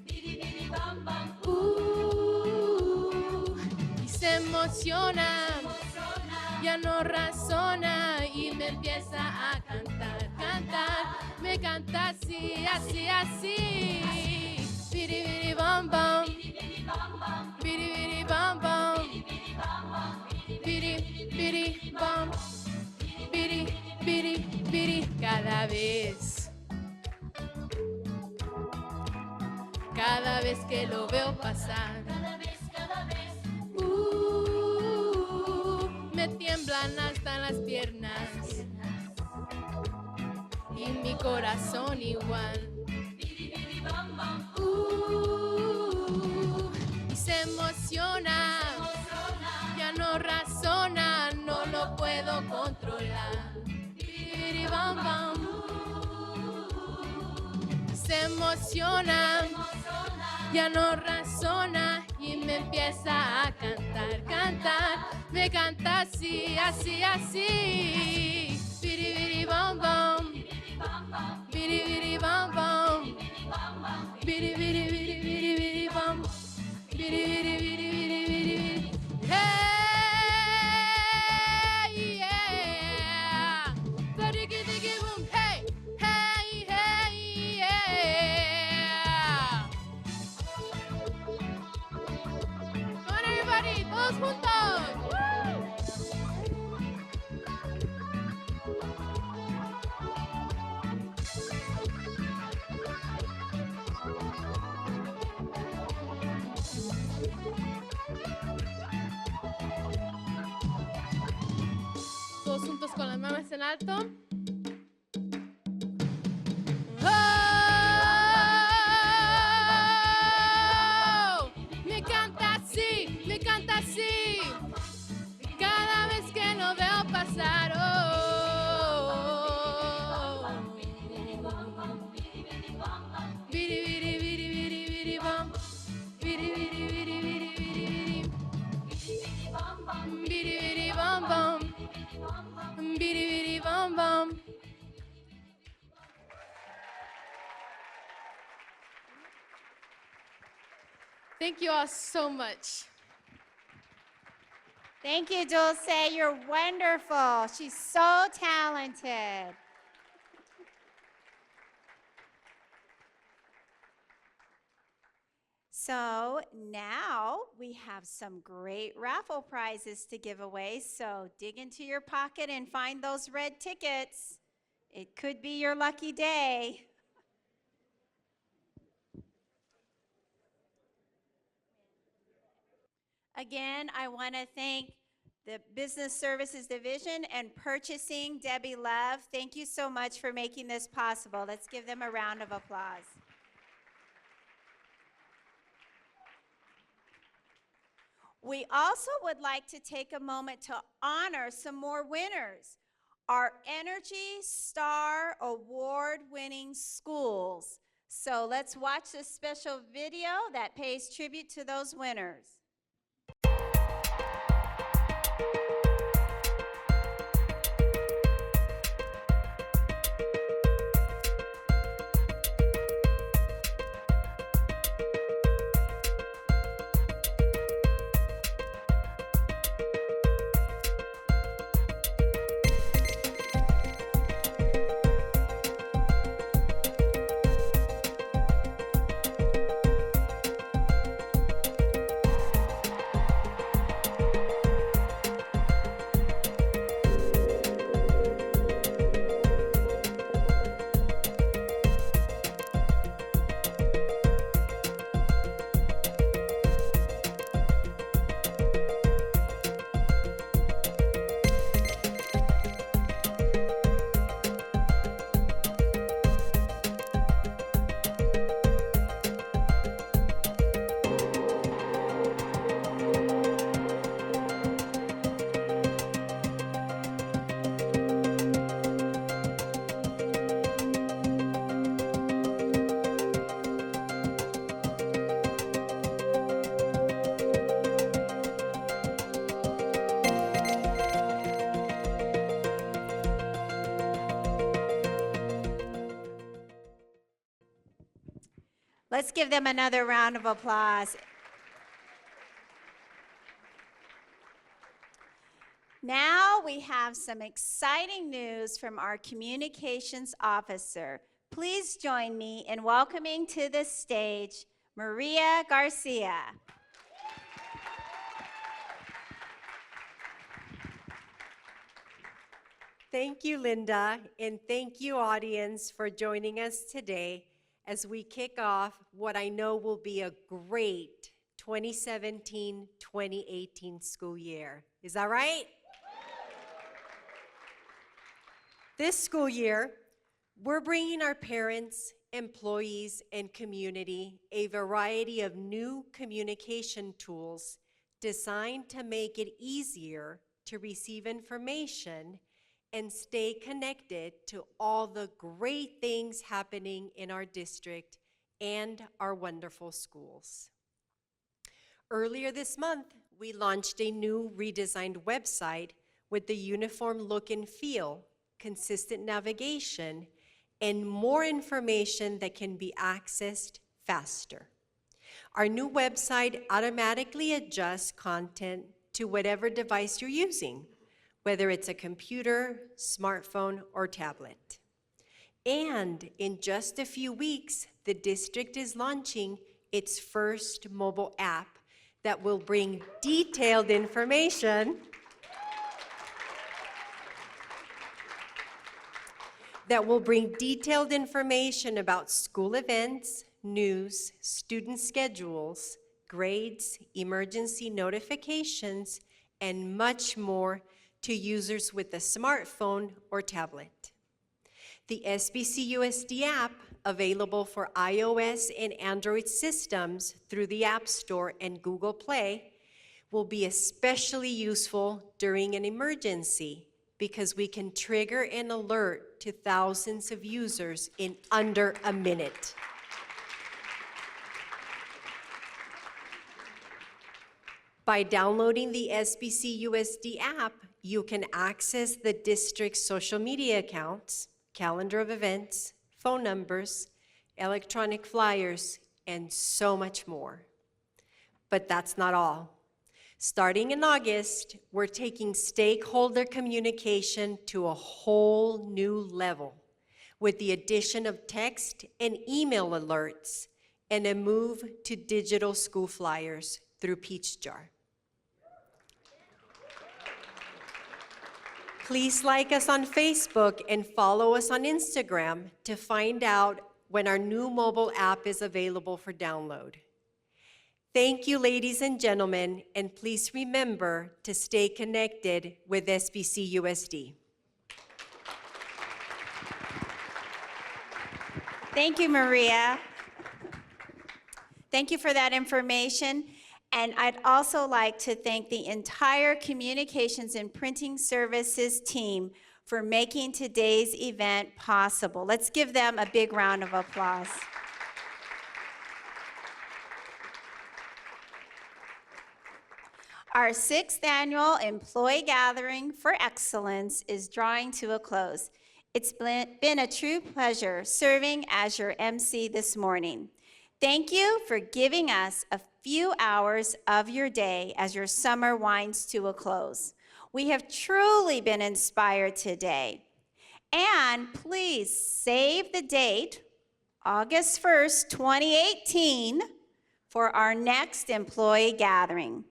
Biri, biri, bam, bam, y se emociona, ya no razona y me empieza a cantar, me canta así, así, así. Biri, biri, bam, bam, biri, biri, bam, bam, biri, biri, bam, biri, biri, biri, cada vez que lo veo pasar. Me tiemblan hasta las piernas y mi corazón igual. Y se emociona, ya no razona, no lo puedo controlar. Se emociona, ya no razona y me empieza a cantar, me canta así, así, así. Biri, biri, bam, bam, biri, biri, bam, bam, biri, biri, biri, biri, biri, bam, biri, biri, biri, biri, biri, biri. Hey, yeah. Diggy, diggy, boom, hey, hey, hey, yeah. Come on, everybody, todos juntos. Woo! Todos juntos con las manos en alto. Oh, me canta así, cada vez que lo veo pasar. Oh, biri, biri, biri, biri, biri, bam, biri, biri, biri, biri, biri, biri, biri, bam, bam, biri, biri, bam, bam. Thank you all so much. Thank you, Dulce. You're wonderful. She's so talented. So now we have some great raffle prizes to give away. So dig into your pocket and find those red tickets. It could be your lucky day. Again, I want to thank the Business Services Division and Purchasing, Debbie Love. Thank you so much for making this possible. Let's give them a round of applause. We also would like to take a moment to honor some more winners. are Energy Star Award-winning schools. So let's watch this special video that pays tribute to those winners. Let's give them another round of applause. Now we have some exciting news from our communications officer. Please join me in welcoming to the stage Maria Garcia. Thank you, Linda, and thank you, audience, for joining us today as we kick off what I know will be a great 2017-2018 school year. Is that right? This school year, we're bringing our parents, employees, and community a variety of new communication tools designed to make it easier to receive information and stay connected to all the great things happening in our district and our wonderful schools. Earlier this month, we launched a new redesigned website with the uniform look and feel, consistent navigation, and more information that can be accessed faster. Our new website automatically adjusts content to whatever device you're using, whether it's a computer, smartphone, or tablet. And in just a few weeks, the district is launching its first mobile app that will bring detailed information about school events, news, student schedules, grades, emergency notifications, and much more to users with a smartphone or tablet. The SBCUSD app, available for iOS and Android systems through the App Store and Google Play, will be especially useful during an emergency because we can trigger an alert to thousands of users in under a minute. By downloading the SBCUSD app, you can access the district's social media accounts, calendar of events, phone numbers, electronic flyers, and so much more. But that's not all. Starting in August, we're taking stakeholder communication to a whole new level with the addition of text and email alerts and a move to digital school flyers through Peachjar. Please like us on Facebook and follow us on Instagram to find out when our new mobile app is available for download. Thank you, ladies and gentlemen, and please remember to stay connected with SBCUSD. Thank you, Maria. Thank you for that information. And I'd also like to thank the entire Communications and Printing Services team for making today's event possible. Let's give them a big round of applause. Our 6th annual Employee Gathering for Excellence is drawing to a close. It's been a true pleasure serving as your MC this morning. Thank you for giving us a few hours of your day as your summer winds to a close. We have truly been inspired today. And please save the date, August 1st, 2018, for our next employee gathering.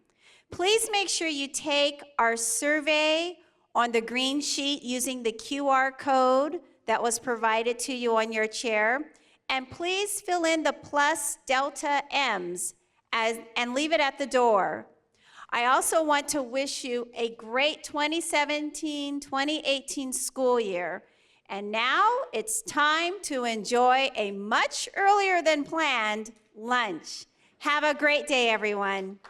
Please make sure you take our survey on the green sheet using the QR code that was provided to you on your chair. And please fill in the plus delta M's and leave it at the door. I also want to wish you a great 2017-2018 school year. And now it's time to enjoy a much earlier than planned lunch. Have a great day, everyone.